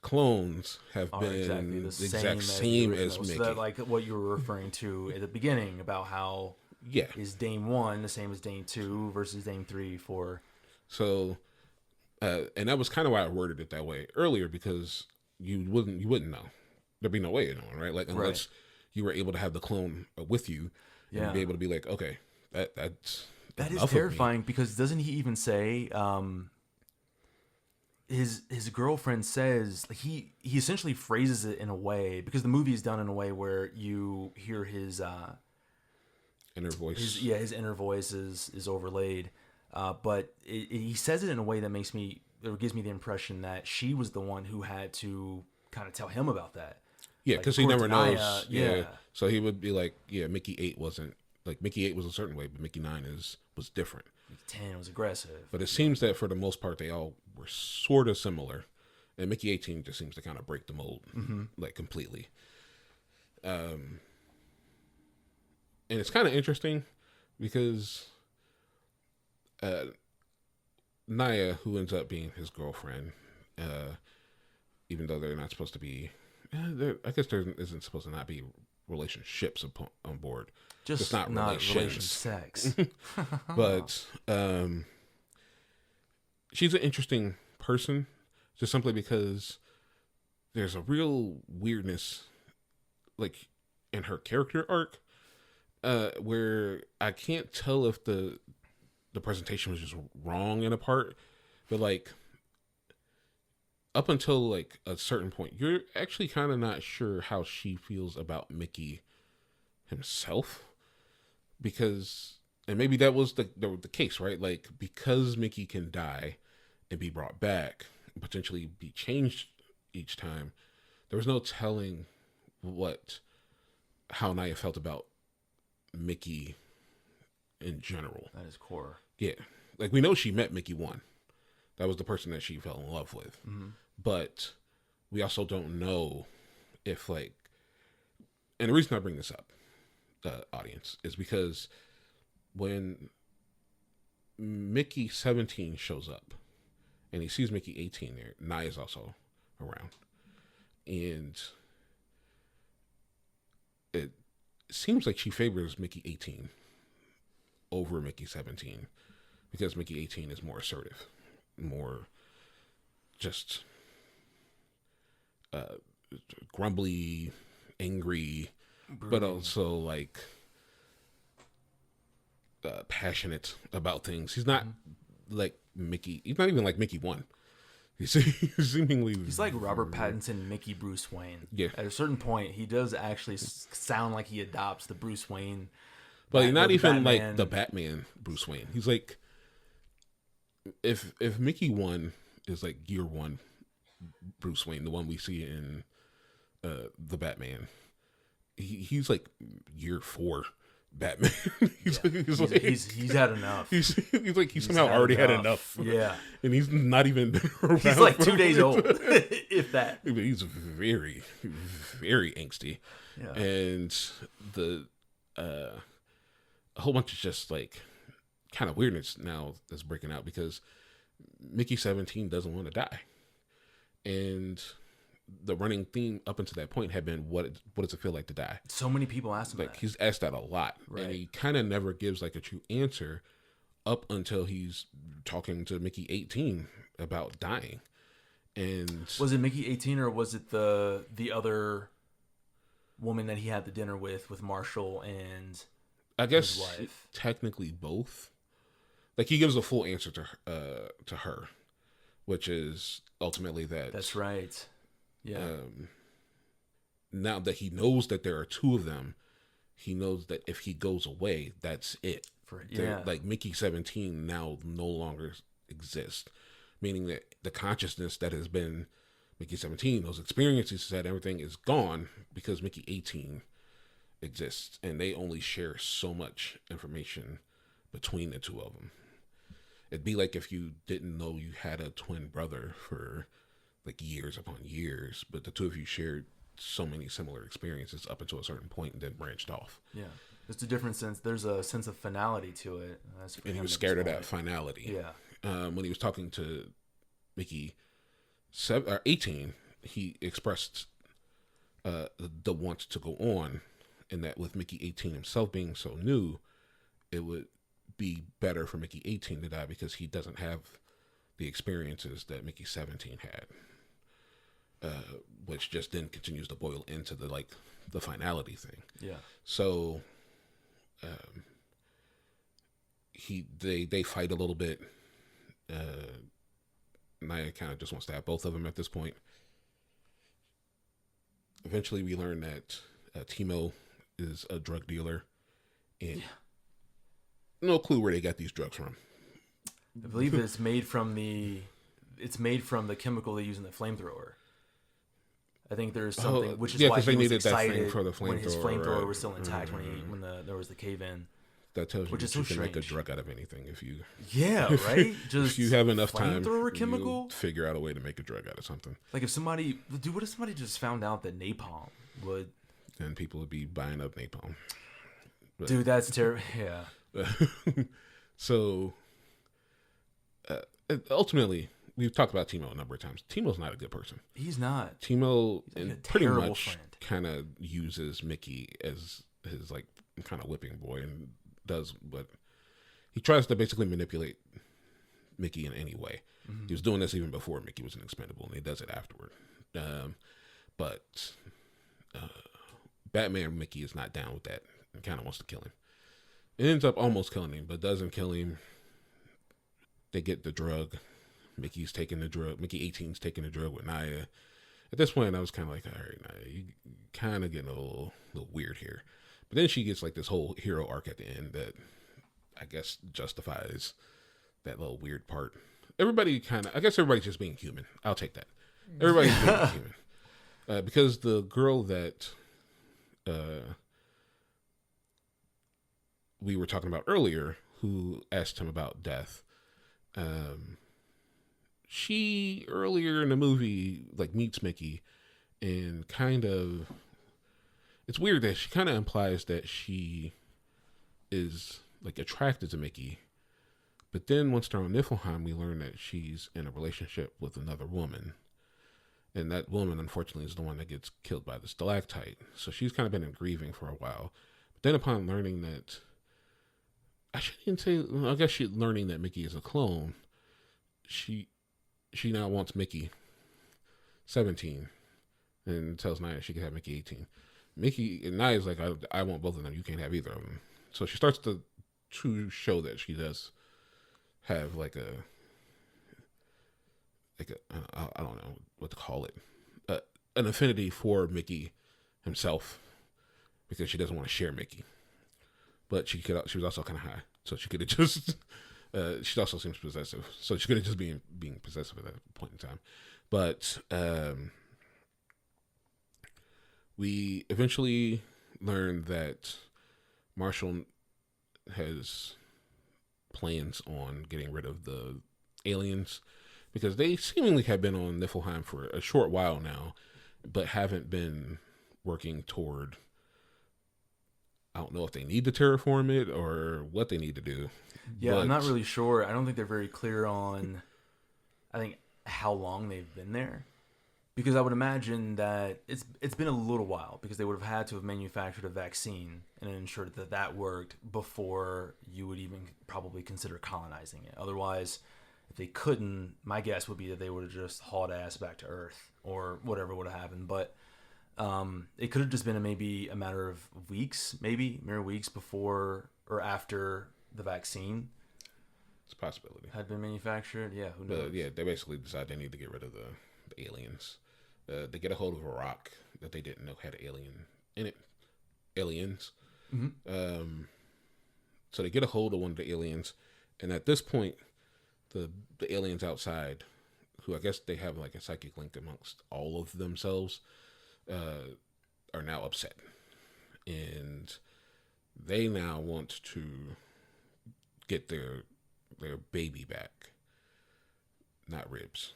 clones have been exactly the exact same as Mickey. So that, like what you were referring to at the beginning about how is Dame 1 the same as Dame 2 versus Dame 3, 4. So, and that was kind of why I worded it that way earlier, because you wouldn't know. There'd be no way of knowing, right? Like unless you were able to have the clone with you and be able to be like, okay, that is terrifying, because doesn't he even say his girlfriend says, like, he essentially phrases it in a way, because the movie is done in a way where you hear his inner voice. His inner voice is overlaid, but he says it in a way that gives me the impression that she was the one who had to kind of tell him about that. Yeah, because he never knows. Yeah. So he would be like, Mickey 8 wasn't, like, Mickey 8 was a certain way, but Mickey 9 was different. Mickey 10 was aggressive. But it seems that for the most part, they all were sort of similar. And Mickey 18 just seems to kind of break the mold, like, completely. And it's kind of interesting because Naya, who ends up being his girlfriend, even though they're not supposed to be, I guess there isn't supposed to not be relationships on board. Just not relations. Sex. But she's an interesting person, just simply because there's a real weirdness, like, in her character arc, where I can't tell if the presentation was just wrong in a part, but like up until like a certain point, you're actually kind of not sure how she feels about Mickey himself, because, and maybe that was the case, right? Like, because Mickey can die and be brought back, potentially be changed each time, there was no telling how Naya felt about Mickey in general. That is core. Yeah. Like, we know she met Mickey 1. That was the person that she fell in love with. Mm-hmm. But we also don't know if, like, and the reason I bring this up, audience, is because when Mickey 17 shows up and he sees Mickey 18 there, Naya's also around. And it seems like she favors Mickey 18 over Mickey 17 because Mickey 18 is more assertive, more just grumbly, angry, but also like passionate about things. He's not like Mickey. He's not even like Mickey 1. He's seemingly... He's like Robert Pattinson, Mickey Bruce Wayne. Yeah. At a certain point, he does actually sound like he adopts the Bruce Wayne. But he's not even Batman. like the Batman Bruce Wayne. He's like... If Mickey 1 is like year 1 Bruce Wayne, the one we see in the Batman, he's like year 4 Batman. He's had enough. He's like he somehow already had enough. Yeah, and he's not even been around. He's like 2 days old, if that. But he's very, very angsty, and a whole bunch of just like kind of weirdness now that's breaking out because Mickey 17 doesn't want to die, and the running theme up until that point had been what does it feel like to die? So many people asked him like that. He's asked that a lot, right. And he kind of never gives like a true answer up until he's talking to Mickey 18 about dying. And was it Mickey 18 or was it the other woman that he had the dinner with Marshall and I guess his wife? Technically both. Like he gives a full answer to her, which is ultimately that. That's right. Yeah. Now that he knows that there are 2 of them, he knows that if he goes away, that's it. Like Mickey 17 now no longer exists, meaning that the consciousness that has been Mickey 17, those experiences, that everything is gone because Mickey 18 exists, and they only share so much information between the 2 of them. It'd be like if you didn't know you had a twin brother for like years upon years, but the 2 of you shared so many similar experiences up until a certain point and then branched off. Yeah. There's a different sense. There's a sense of finality to it. And he was scared of that finality. Yeah. When he was talking to Mickey 18, he expressed the want to go on, and that with Mickey 18 himself being so new, it would be better for Mickey 18 to die because he doesn't have the experiences that Mickey 17 had, which just then continues to boil into the finality thing. Yeah. So, they fight a little bit. Naya kind of just wants to have both of them at this point. Eventually, we learn that Timo is a drug dealer, and no clue where they got these drugs from. I believe it's made from the chemical they use in the flamethrower. I think there's something, which is why he was excited for the flamethrower, when his flamethrower was still intact when there was the cave in. That tells you which that is so you can strange. make a drug out of anything if you. Yeah, right. Just if you have enough time, flamethrower chemical. You'll figure out a way to make a drug out of something. Like what if somebody just found out that napalm would? Then people would be buying up napalm. But, dude, that's terrible. Yeah. So, ultimately, we've talked about Timo a number of times. Timo's not a good person. He's not. Timo He's pretty much kind of uses Mickey as his like kind of whipping boy and does what he tries to basically manipulate Mickey in any way. Mm-hmm. He was doing this even before Mickey was an expendable, and he does it afterward. But Batman Mickey is not down with that and kind of wants to kill him. It ends up almost killing him, but doesn't kill him. They get the drug. Mickey's taking the drug. Mickey 18's taking the drug with Naya. At this point, I was kind of like, all right, Naya, you kind of getting a little weird here. But then she gets like this whole hero arc at the end that I guess justifies that little weird part. I guess everybody's just being human. I'll take that. Everybody's being human. Because the girl that we were talking about earlier, who asked him about death, she earlier in the movie like meets Mickey and kind of, it's weird that she kind of implies that she is like attracted to Mickey, but then once they're on Niflheim, we learn that she's in a relationship with another woman, and that woman unfortunately is the one that gets killed by the stalactite. So she's kind of been in grieving for a while, but then upon learning that, I guess she's learning that Mickey is a clone, she now wants Mickey 17 and tells Naya she can have Mickey 18. Mickey and Naya's like, I want both of them. You can't have either of them. So she starts to show that she does have like a I don't know what to call it, an affinity for Mickey himself, because she doesn't want to share Mickey. But she was also kind of high, so she could have just. She also seems possessive, so she could have just been being possessive at that point in time. But we eventually learned that Marshall has plans on getting rid of the aliens, because they seemingly have been on Niflheim for a short while now, but haven't been working toward, I don't know if they need to terraform it or what they need to do. Yeah, I'm not really sure. I don't think they're very clear on, I think, how long they've been there. Because I would imagine that it's been a little while, because they would have had to have manufactured a vaccine and ensured that that worked before you would even probably consider colonizing it. Otherwise, if they couldn't, my guess would be that they would have just hauled ass back to Earth or whatever would have happened. But it could have just been maybe a matter of weeks, mere weeks before or after the vaccine. It's a possibility. Had been manufactured. Yeah, who knows? But yeah, they basically decide they need to get rid of the aliens. They get a hold of a rock that they didn't know had an alien in it. Aliens. Mm-hmm. So they get a hold of one of the aliens, and at this point, the aliens outside, who I guess they have like a psychic link amongst all of themselves, are now upset, and they now want to get their baby back, not ribs.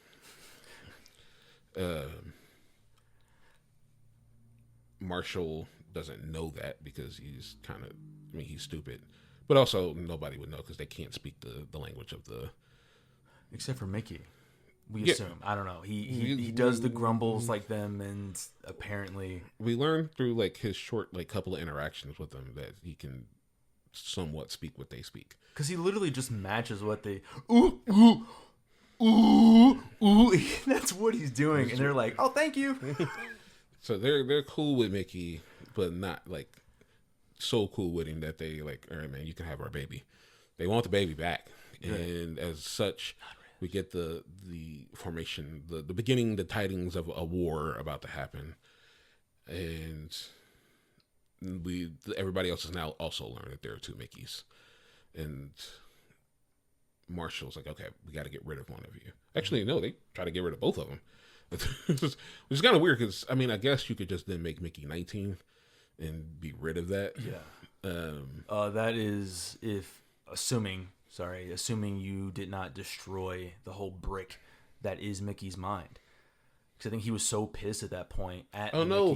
Marshall doesn't know that because he's he's stupid, but also nobody would know because they can't speak the language of the, except for Mickey. We assume. I don't know. He does the grumbles like them, and apparently we learn through like his short like couple of interactions with them that he can somewhat speak what they speak. Because he literally just matches what they ooh ooh ooh ooh. That's what he's doing, and they're like, "Oh, thank you." So they're cool with Mickey, but not like so cool with him that they like, all right, man, you can have our baby. They want the baby back, and as such, we get the formation, the beginning, the tidings of a war about to happen, and everybody else has now also learned that there are two Mickeys, and Marshall's like, okay, we got to get rid of one of you. Actually, no, they try to get rid of both of them. Which is kind of weird because, I mean, I guess you could just then make Mickey 19 and be rid of that. Yeah. That is assuming you did not destroy the whole brick that is Mickey's mind. Because I think he was so pissed at that point.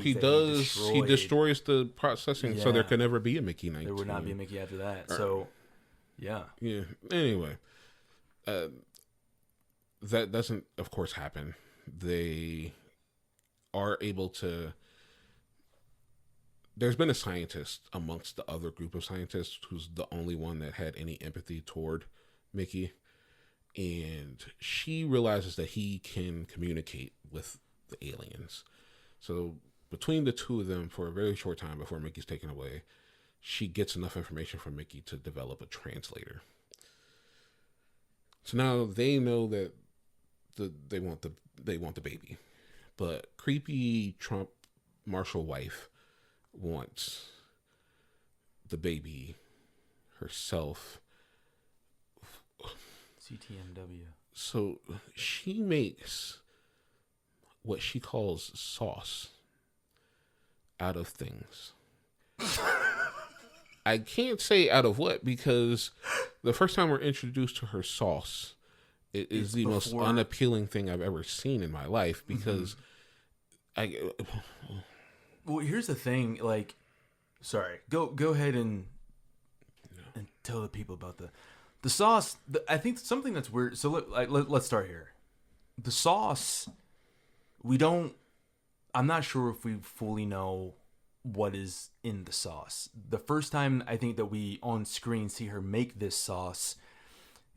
He does. He destroys the processing, so there could never be a Mickey 19. There would not be a Mickey after that. So, yeah. Yeah. Anyway, that doesn't, of course, happen. They are able to. There's been a scientist amongst the other group of scientists who's the only one that had any empathy toward Mickey, and she realizes that he can communicate with the aliens. So between the two of them, for a very short time before Mickey's taken away, she gets enough information from Mickey to develop a translator. So now they know that they want the baby, but creepy Trump Marshall wife wants the baby herself. CTMW. So she makes what she calls sauce out of things. I can't say out of what, because the first time we're introduced to her sauce, it is the most unappealing thing I've ever seen in my life, because Well, here's the thing, like, sorry, go ahead and tell the people about the sauce. I think something that's weird. So let's start here. The sauce, I'm not sure if we fully know what is in the sauce. The first time I think that we on screen see her make this sauce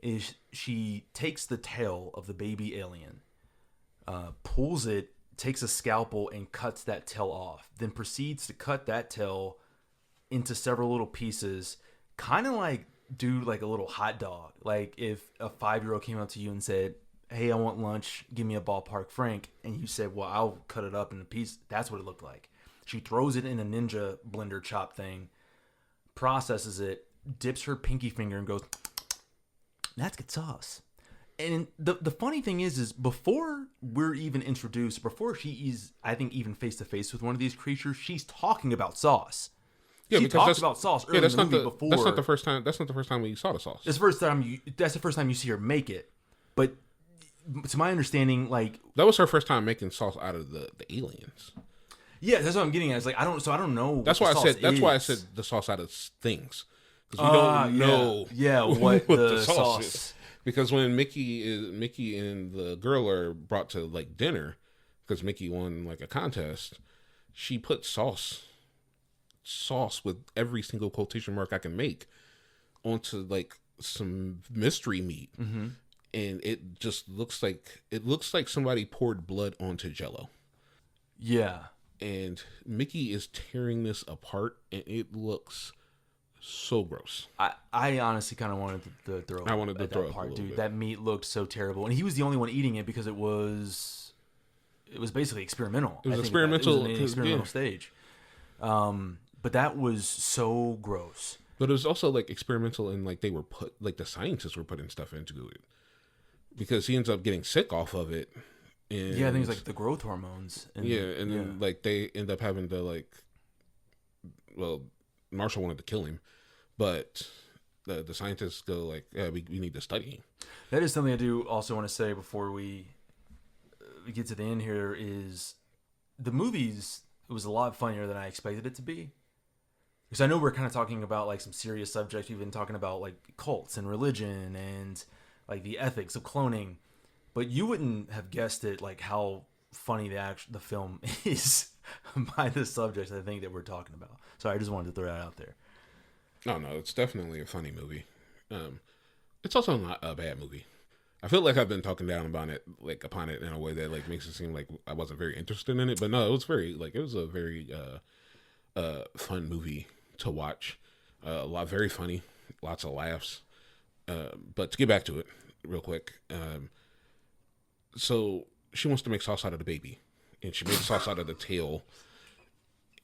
is she takes the tail of the baby alien, pulls it, takes a scalpel and cuts that tail off, then proceeds to cut that tail into several little pieces, kind of like a little hot dog. Like if a 5-year-old came up to you and said, "Hey, I want lunch, give me a ballpark Frank," and you said, "Well, I'll cut it up in a piece." That's what it looked like. She throws it in a ninja blender chop thing, processes it, dips her pinky finger and goes, "That's good sauce." And the funny thing is before we're even introduced, before she is, I think, even face to face with one of these creatures, she's talking about sauce. Yeah, she talks about sauce earlier in the movie before. That's not the first time. That's not the first time we saw the sauce. That's the first time you see her make it. But to my understanding, like, that was her first time making sauce out of the aliens. Yeah, that's what I'm getting at. It's like I don't know. That's why I said the sauce out of things, because we don't know. Yeah, what the sauce is. Because when Mickey and the girl are brought to like dinner, because Mickey won like a contest, she put sauce with every single quotation mark I can make onto like some mystery meat, and it just looks like somebody poured blood onto Jell-O. Yeah. And Mickey is tearing this apart, and it looks so gross. I honestly kind of wanted to throw. I wanted to throw that part, dude. bit. That meat looked so terrible, and he was the only one eating it because it was basically experimental. It was experimental. It was in the experimental stage. But that was so gross. But it was also like experimental, and like they were the scientists were putting stuff into it, because he ends up getting sick off of it. And, yeah, things like the growth hormones. Then like they end up having to Marshall wanted to kill him, but the scientists go like, "Yeah, we need to study him." That is something I do also want to say before we get to the end here is the movies. It was a lot funnier than I expected it to be, because I know we're kind of talking about like some serious subjects. We've been talking about like cults and religion and like the ethics of cloning. But you wouldn't have guessed it, like how funny the film is by the subjects I think that we're talking about. So I just wanted to throw that out there. No, it's definitely a funny movie. It's also not a bad movie. I feel like I've been talking down upon it in a way that like makes it seem like I wasn't very interested in it. But no, it was a very fun movie to watch. Very funny, lots of laughs. But to get back to it real quick. So she wants to make sauce out of the baby, and she makes sauce out of the tail,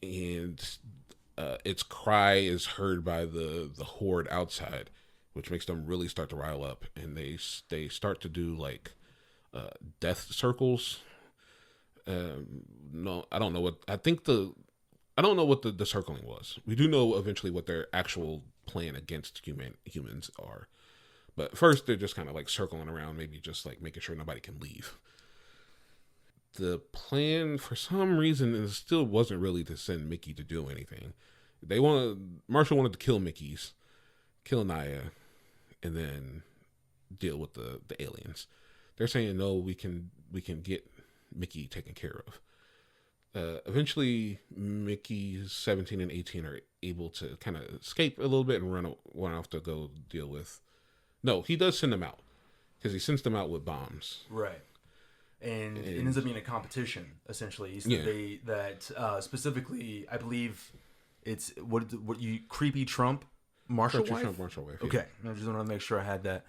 and its cry is heard by the horde outside, which makes them really start to rile up, and they start to do like death circles. No, I don't know what the circling was. We do know eventually what their actual plan against humans are. But first, they're just kind of like circling around, maybe just like making sure nobody can leave. The plan, for some reason, it still wasn't really to send Mickey to do anything. Marshall wanted to kill Naya, and then deal with the aliens. They're saying no, we can get Mickey taken care of. Eventually, Mickey's 17 and 18 are able to kind of escape a little bit and run off to go deal with. No, he does send them out, because he sends them out with bombs. Right. And it ends up being a competition, essentially. Specifically, I believe It's what you creepy Trump Marshall wife? Trump Marshall wife. Yeah. Okay, I just want to make sure I had that.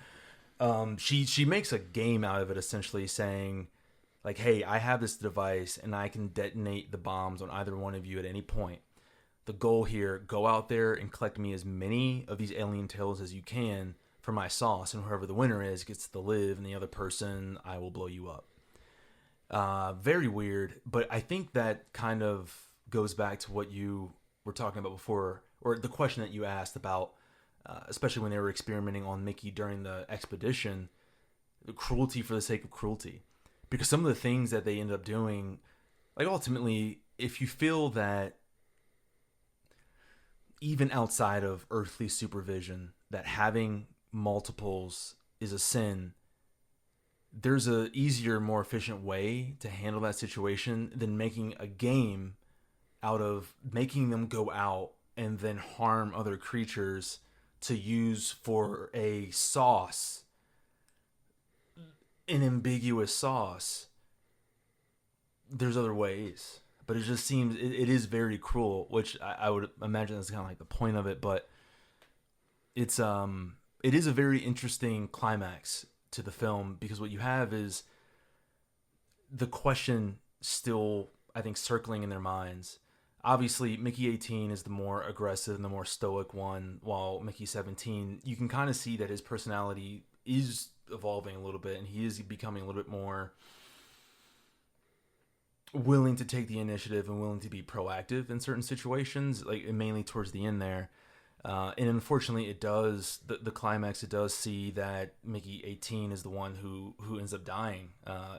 She makes a game out of it, essentially saying, like, hey, I have this device and I can detonate the bombs on either one of you at any point. The goal here, go out there and collect me as many of these alien tails as you can for my sauce, and whoever the winner is gets to live, and the other person, I will blow you up. Very weird, but I think that kind of goes back to what you were talking about before, or the question that you asked about, especially when they were experimenting on Mickey during the expedition, the cruelty for the sake of cruelty. Because some of the things that they ended up doing, like ultimately, if you feel that even outside of earthly supervision, that having multiples is a sin, there's a easier, more efficient way to handle that situation than making a game out of making them go out and then harm other creatures to use for a sauce, an ambiguous sauce. There's other ways, but it just seems it is very cruel, which I would imagine that's kind of like the point of it. But it is a very interesting climax to the film, because what you have is the question still, I think, circling in their minds. Obviously, Mickey 18 is the more aggressive and the more stoic one, while Mickey 17, you can kind of see that his personality is evolving a little bit, and he is becoming a little bit more willing to take the initiative and willing to be proactive in certain situations, like mainly towards the end there. And unfortunately, it does, the climax, it does see that Mickey 18 is the one who ends up dying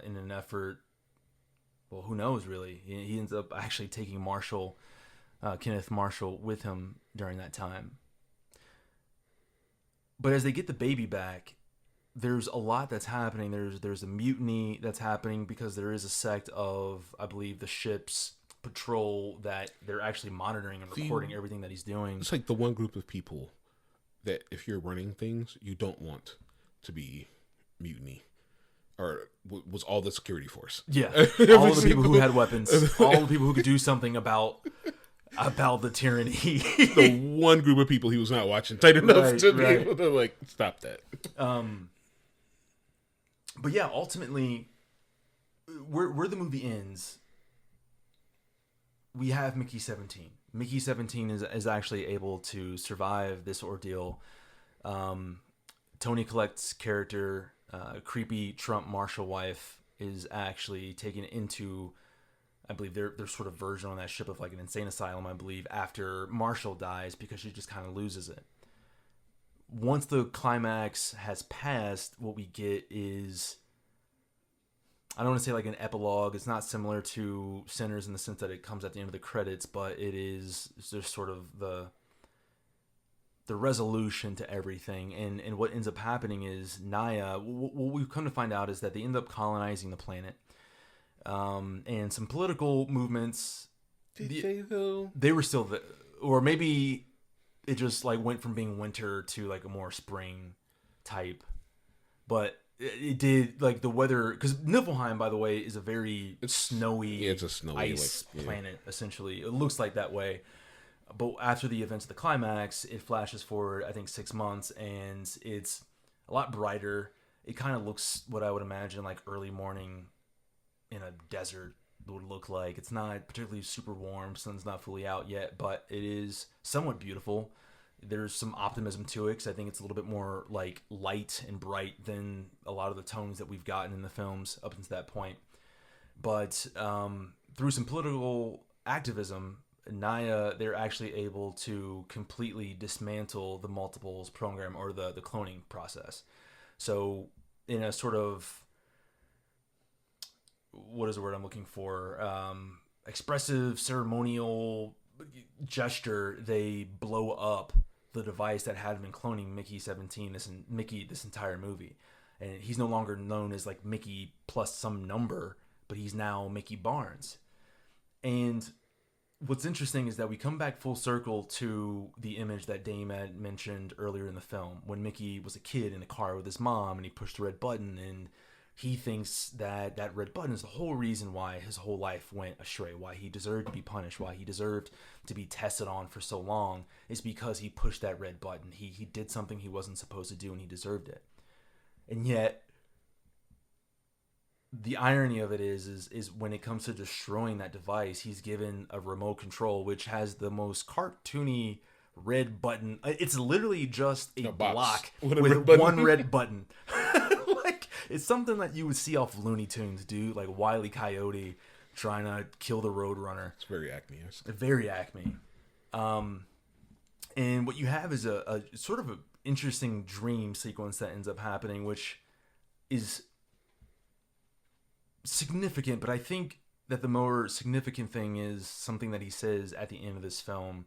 in an effort. Well, who knows, really? He ends up actually taking Kenneth Marshall with him during that time. But as they get the baby back, there's a lot that's happening. There's a mutiny that's happening because there is a sect of, I believe, the ship's patrol that they're actually monitoring and recording everything that he's doing. It's like the one group of people that if you're running things, you don't want to be mutiny. Or was all the security force. Yeah. All the people who had weapons. All the people who could do something about the tyranny. The one group of people he was not watching tight enough to be able to, like, stop that. But yeah, ultimately, where the movie ends, we have Mickey 17. Mickey 17 is actually able to survive this ordeal. Tony Collette's character, creepy Trump Marshall wife, is actually taken into, I believe, their sort of version on that ship of like an insane asylum, I believe, after Marshall dies, because she just kind of loses it. Once the climax has passed, what we get is, I don't want to say like an epilogue. It's not similar to Sinners in the sense that it comes at the end of the credits, but it's just sort of the resolution to everything. And what ends up happening is Naya, what we've come to find out is that they end up colonizing the planet. And some political movements. Did they though? They were still there. Or maybe it just like went from being winter to like a more spring type. But it did, like, the weather, because Niflheim, by the way, is a very snowy, it's a snowy ice planet, essentially. It looks like that way. But after the events of the climax, it flashes forward, I think, 6 months, and it's a lot brighter. It kind of looks what I would imagine like early morning in a desert would look like. It's not particularly super warm. Sun's not fully out yet, but it is somewhat beautiful. There's some optimism to it, because I think it's a little bit more like light and bright than a lot of the tones that we've gotten in the films up until that point. But through some political activism, Naya, they're actually able to completely dismantle the multiples program, or the cloning process. So in a sort of, what is the word I'm looking for? Expressive, ceremonial gesture, they blow up the device that had been cloning Mickey 17, this entire movie. And he's no longer known as like Mickey plus some number, but he's now Mickey Barnes. And what's interesting is that we come back full circle to the image that Dame had mentioned earlier in the film, when Mickey was a kid in a car with his mom and he pushed the red button and he thinks that that red button is the whole reason why his whole life went astray, why he deserved to be punished, why he deserved to be tested on for so long, is because he pushed that red button. He did something he wasn't supposed to do, and he deserved it. And yet, the irony of it is when it comes to destroying that device, he's given a remote control which has the most cartoony red button. It's literally just a block with one red button. Like, it's something that you would see off Looney Tunes, dude. Like Wile E. Coyote trying to kill the Roadrunner. It's very Acme-esque. Very Acme. And what you have is a sort of an interesting dream sequence that ends up happening, which is significant, but I think that the more significant thing is something that he says at the end of this film,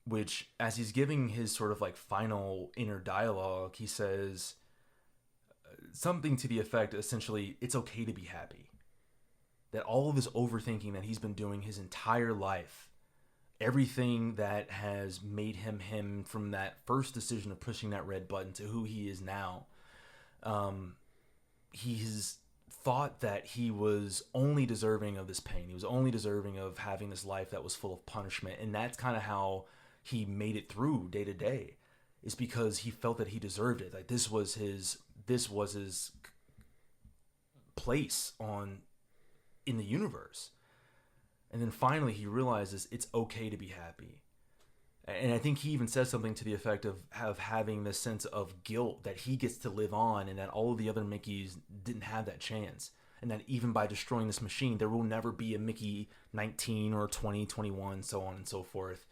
which, as he's giving his sort of like final inner dialogue, he says something to the effect, essentially, it's okay to be happy. That all of this overthinking that he's been doing his entire life, everything that has made him from that first decision of pushing that red button to who he is now, he's thought that he was only deserving of this pain. He was only deserving of having this life that was full of punishment. And that's kind of how he made it through day to day, is because he felt that he deserved it. Like this was his place in the universe. And then finally he realizes it's okay to be happy. And I think he even says something to the effect of having this sense of guilt that he gets to live on, and that all of the other Mickeys didn't have that chance. And that even by destroying this machine, there will never be a Mickey 19 or 20, 21, so on and so forth.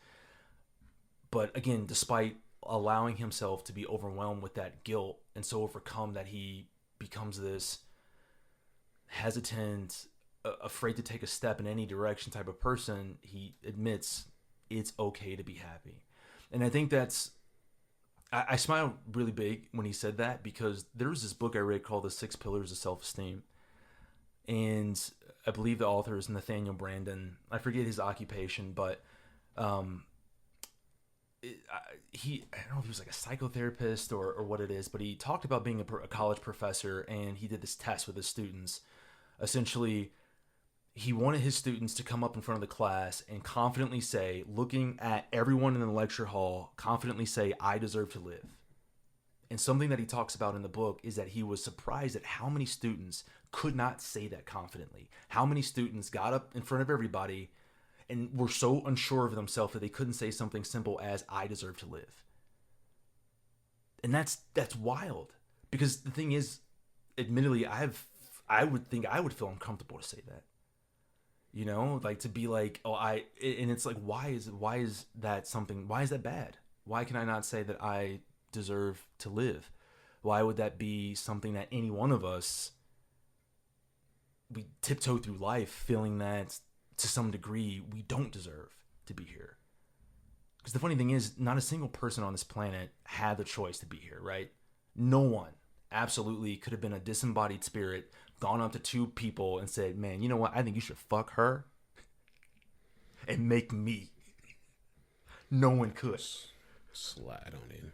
But again, despite allowing himself to be overwhelmed with that guilt and so overcome that he becomes this hesitant, afraid to take a step in any direction type of person, he admits it's okay to be happy. And I think I smiled really big when he said that, because there was this book I read called The 6 Pillars of Self-Esteem. And I believe the author is Nathaniel Branden. I forget his occupation, but I don't know if he was like a psychotherapist or what it is, but he talked about being a college professor, and he did this test with his students. Essentially, he wanted his students to come up in front of the class and confidently say, looking at everyone in the lecture hall, confidently say, I deserve to live. And something that he talks about in the book is that he was surprised at how many students could not say that confidently. How many students got up in front of everybody and were so unsure of themselves that they couldn't say something simple as, I deserve to live. And that's wild. Because the thing is, admittedly, I would think I would feel uncomfortable to say that. You know, like to be like, and it's like, why is that bad? Why can I not say that I deserve to live? Why would that be something that any one of us, we tiptoe through life feeling that to some degree we don't deserve to be here? Because the funny thing is, not a single person on this planet had the choice to be here, right? No one absolutely could have been a disembodied spirit, gone up to two people and said, man, you know what? I think you should fuck her and make me. No one could. Slide on in.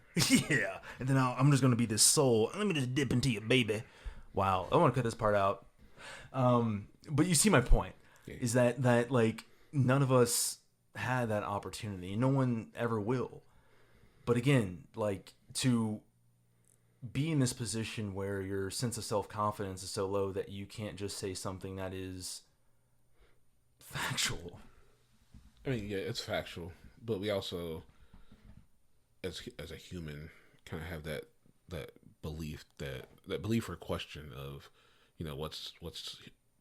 Yeah. And then I'm just going to be this soul. Let me just dip into you, baby. Wow. I want to cut this part out. But you see my point. Yeah. Is that like none of us had that opportunity. No one ever will. But again, like to be in this position where your sense of self-confidence is so low that you can't just say something that is factual. I mean, yeah, it's factual, but we also, as a human, kind of have that belief or question of, you know, what's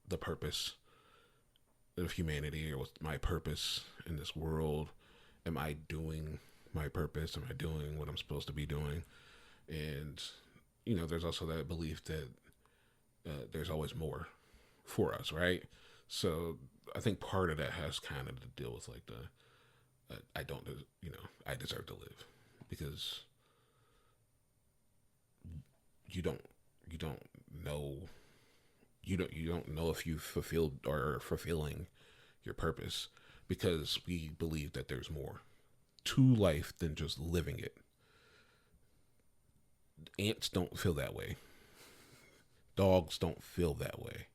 the purpose of humanity, or what's my purpose in this world? Am I doing my purpose? Am I doing what I'm supposed to be doing? And, you know, there's also that belief that there's always more for us, right? So I think part of that has kind of to deal with like I deserve to live, because you don't know if you fulfilled or are fulfilling your purpose, because we believe that there's more to life than just living it. Ants don't feel that way. dogs don't feel that way,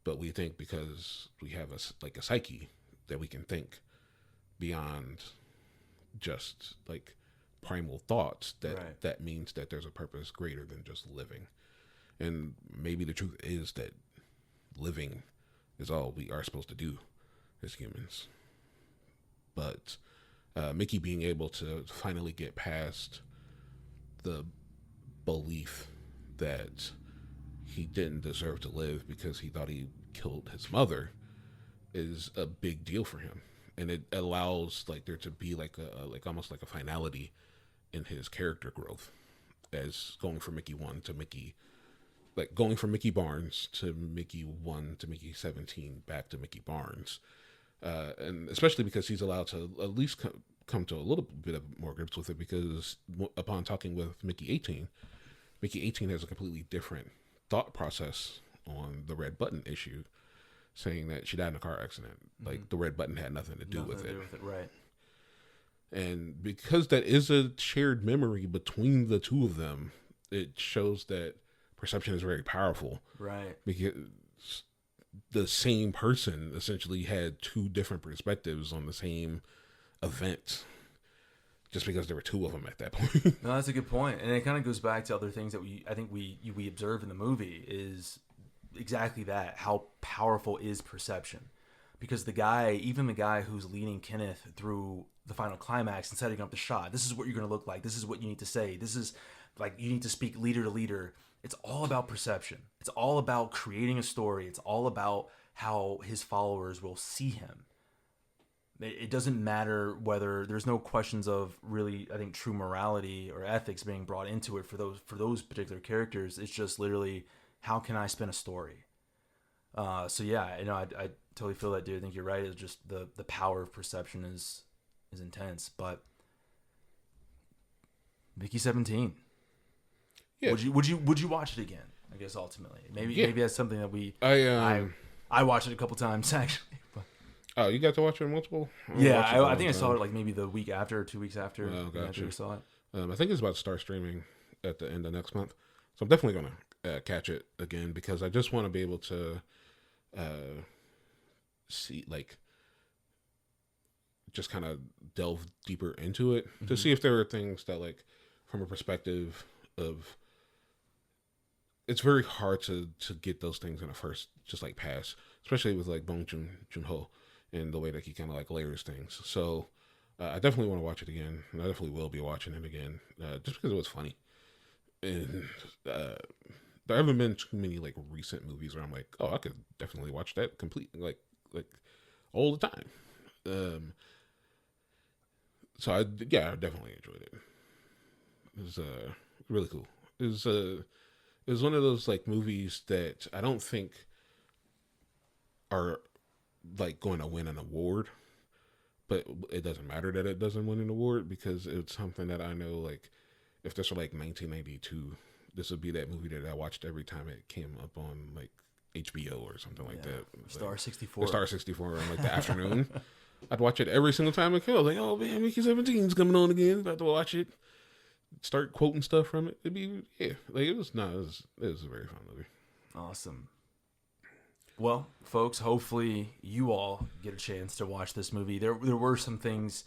but we think because we have a psyche that we can think beyond just like primal thoughts, that means that there's a purpose greater than just living. And maybe the truth is that living is all we are supposed to do as humans. But Mickey being able to finally get past the belief that he didn't deserve to live because he thought he killed his mother is a big deal for him. And it allows like there to be like almost like a finality in his character growth, as going from Mickey 1 to Mickey, like going from Mickey Barnes to Mickey 1 to Mickey 17 back to Mickey Barnes. And especially because he's allowed to at least come to a little bit of more grips with it, because upon talking with Mickey 18 has a completely different thought process on the red button issue, saying that she died in a car accident. Like the red button had nothing to do with it. Right. And because that is a shared memory between the two of them, it shows that perception is very powerful. Right. Because the same person essentially had two different perspectives on the same event, just because there were two of them at that point. No, that's a good point. And it kind of goes back to other things that I think we observe in the movie is exactly that. How powerful is perception? Because even the guy who's leading Kenneth through the final climax and setting up the shot, this is what you're going to look like. This is what you need to say. This is like, you need to speak leader to leader. It's all about perception. It's all about creating a story. It's all about how his followers will see him. It doesn't matter whether there's no questions of really, I think, true morality or ethics being brought into it for those particular characters. It's just literally, how can I spin a story? So yeah, I totally feel that, dude. I think you're right. It's just the power of perception is intense. But Mickey 17. Yeah. Would you watch it again? I guess ultimately, maybe that's something that I watched it a couple times actually. But. Oh, you got to watch it multiple? I think I saw it like maybe the week after or 2 weeks after. Oh, gotcha. I saw it. I think it's about to start streaming at the end of next month, so I'm definitely gonna catch it again, because I just want to be able to see, like, just kind of delve deeper into it to see if there are things that, like, from a perspective of, it's very hard to get those things in a first just like pass, especially with like Bong Joon-ho and the way that he kind of like layers things. So I definitely want to watch it again, and I definitely will be watching it again, just because it was funny. And there haven't been too many like recent movies where I'm like, oh, I could definitely watch that complete like all the time. So I definitely enjoyed it. It was really cool. It was one of those like movies that I don't think are like going to win an award, but it doesn't matter that it doesn't win an award, because it's something that I know, like, if this were like 1992, this would be that movie that I watched every time it came up on like HBO or something like that. Star 64. Star 64 on like the afternoon. I'd watch it every single time it came. I was like, oh man, Mickey 17 is coming on again. About to watch it. Start quoting stuff from it. It'd be, yeah, like it was a very fun movie. Awesome. Well, folks, hopefully you all get a chance to watch this movie. There were some things,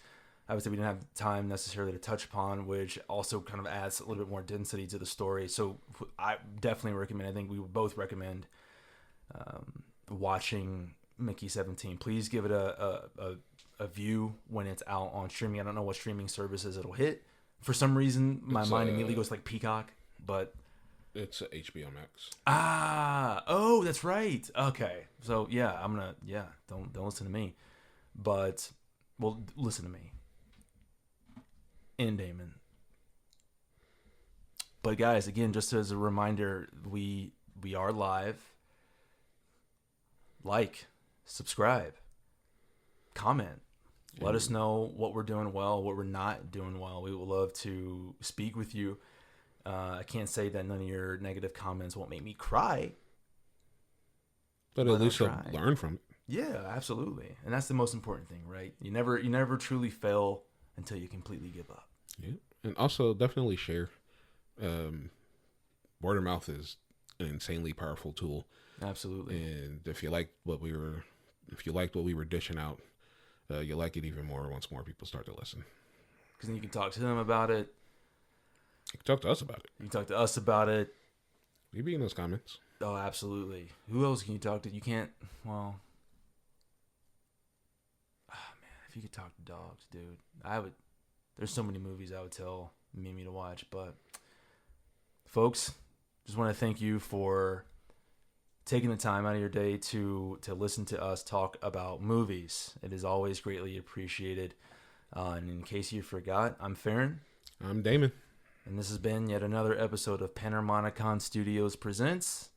obviously, we didn't have time necessarily to touch upon, which also kind of adds a little bit more density to the story. So I definitely recommend, I think we would both recommend watching Mickey 17. Please give it a view when it's out on streaming. I don't know what streaming services it'll hit. For some reason, my mind immediately goes like Peacock, but it's HBO Max. Oh, that's right. Okay, so yeah, don't listen to me, but well, listen to me and Damon. But guys, again, just as a reminder, we are live. Like, subscribe, comment. Let us know what we're doing well, what we're not doing well. We would love to speak with you. I can't say that none of your negative comments won't make me cry. But at least you'll learn from it. Yeah, absolutely. And that's the most important thing, right? You never truly fail until you completely give up. Yeah. And also definitely share. Word of mouth is an insanely powerful tool. Absolutely. And if you liked what we were dishing out, you'll like it even more once more people start to listen. Because then you can talk to them about it. You can talk to us about it. You can talk to us about it. We be in those comments. Oh, absolutely. Who else can you talk to? You can't. Well. Oh, man, if you could talk to dogs, dude, I would. There's so many movies I would tell Mimi to watch, but folks, just want to thank you for taking the time out of your day to listen to us talk about movies. It is always greatly appreciated. And in case you forgot, I'm Farron. I'm Damon. And this has been yet another episode of Panharmonicon Studios Presents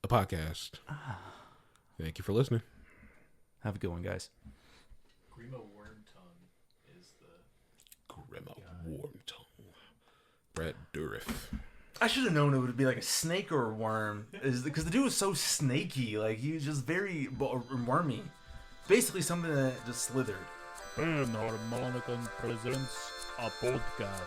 a podcast. Thank you for listening. Have a good one, guys. Grima Wormtongue is the Grima Wormtongue. Brad Dourif. I should have known it would be like a snake or a worm, because the dude was so snaky. Like, he was just very wormy. Basically something that just slithered. Panharmonicon presents a podcast.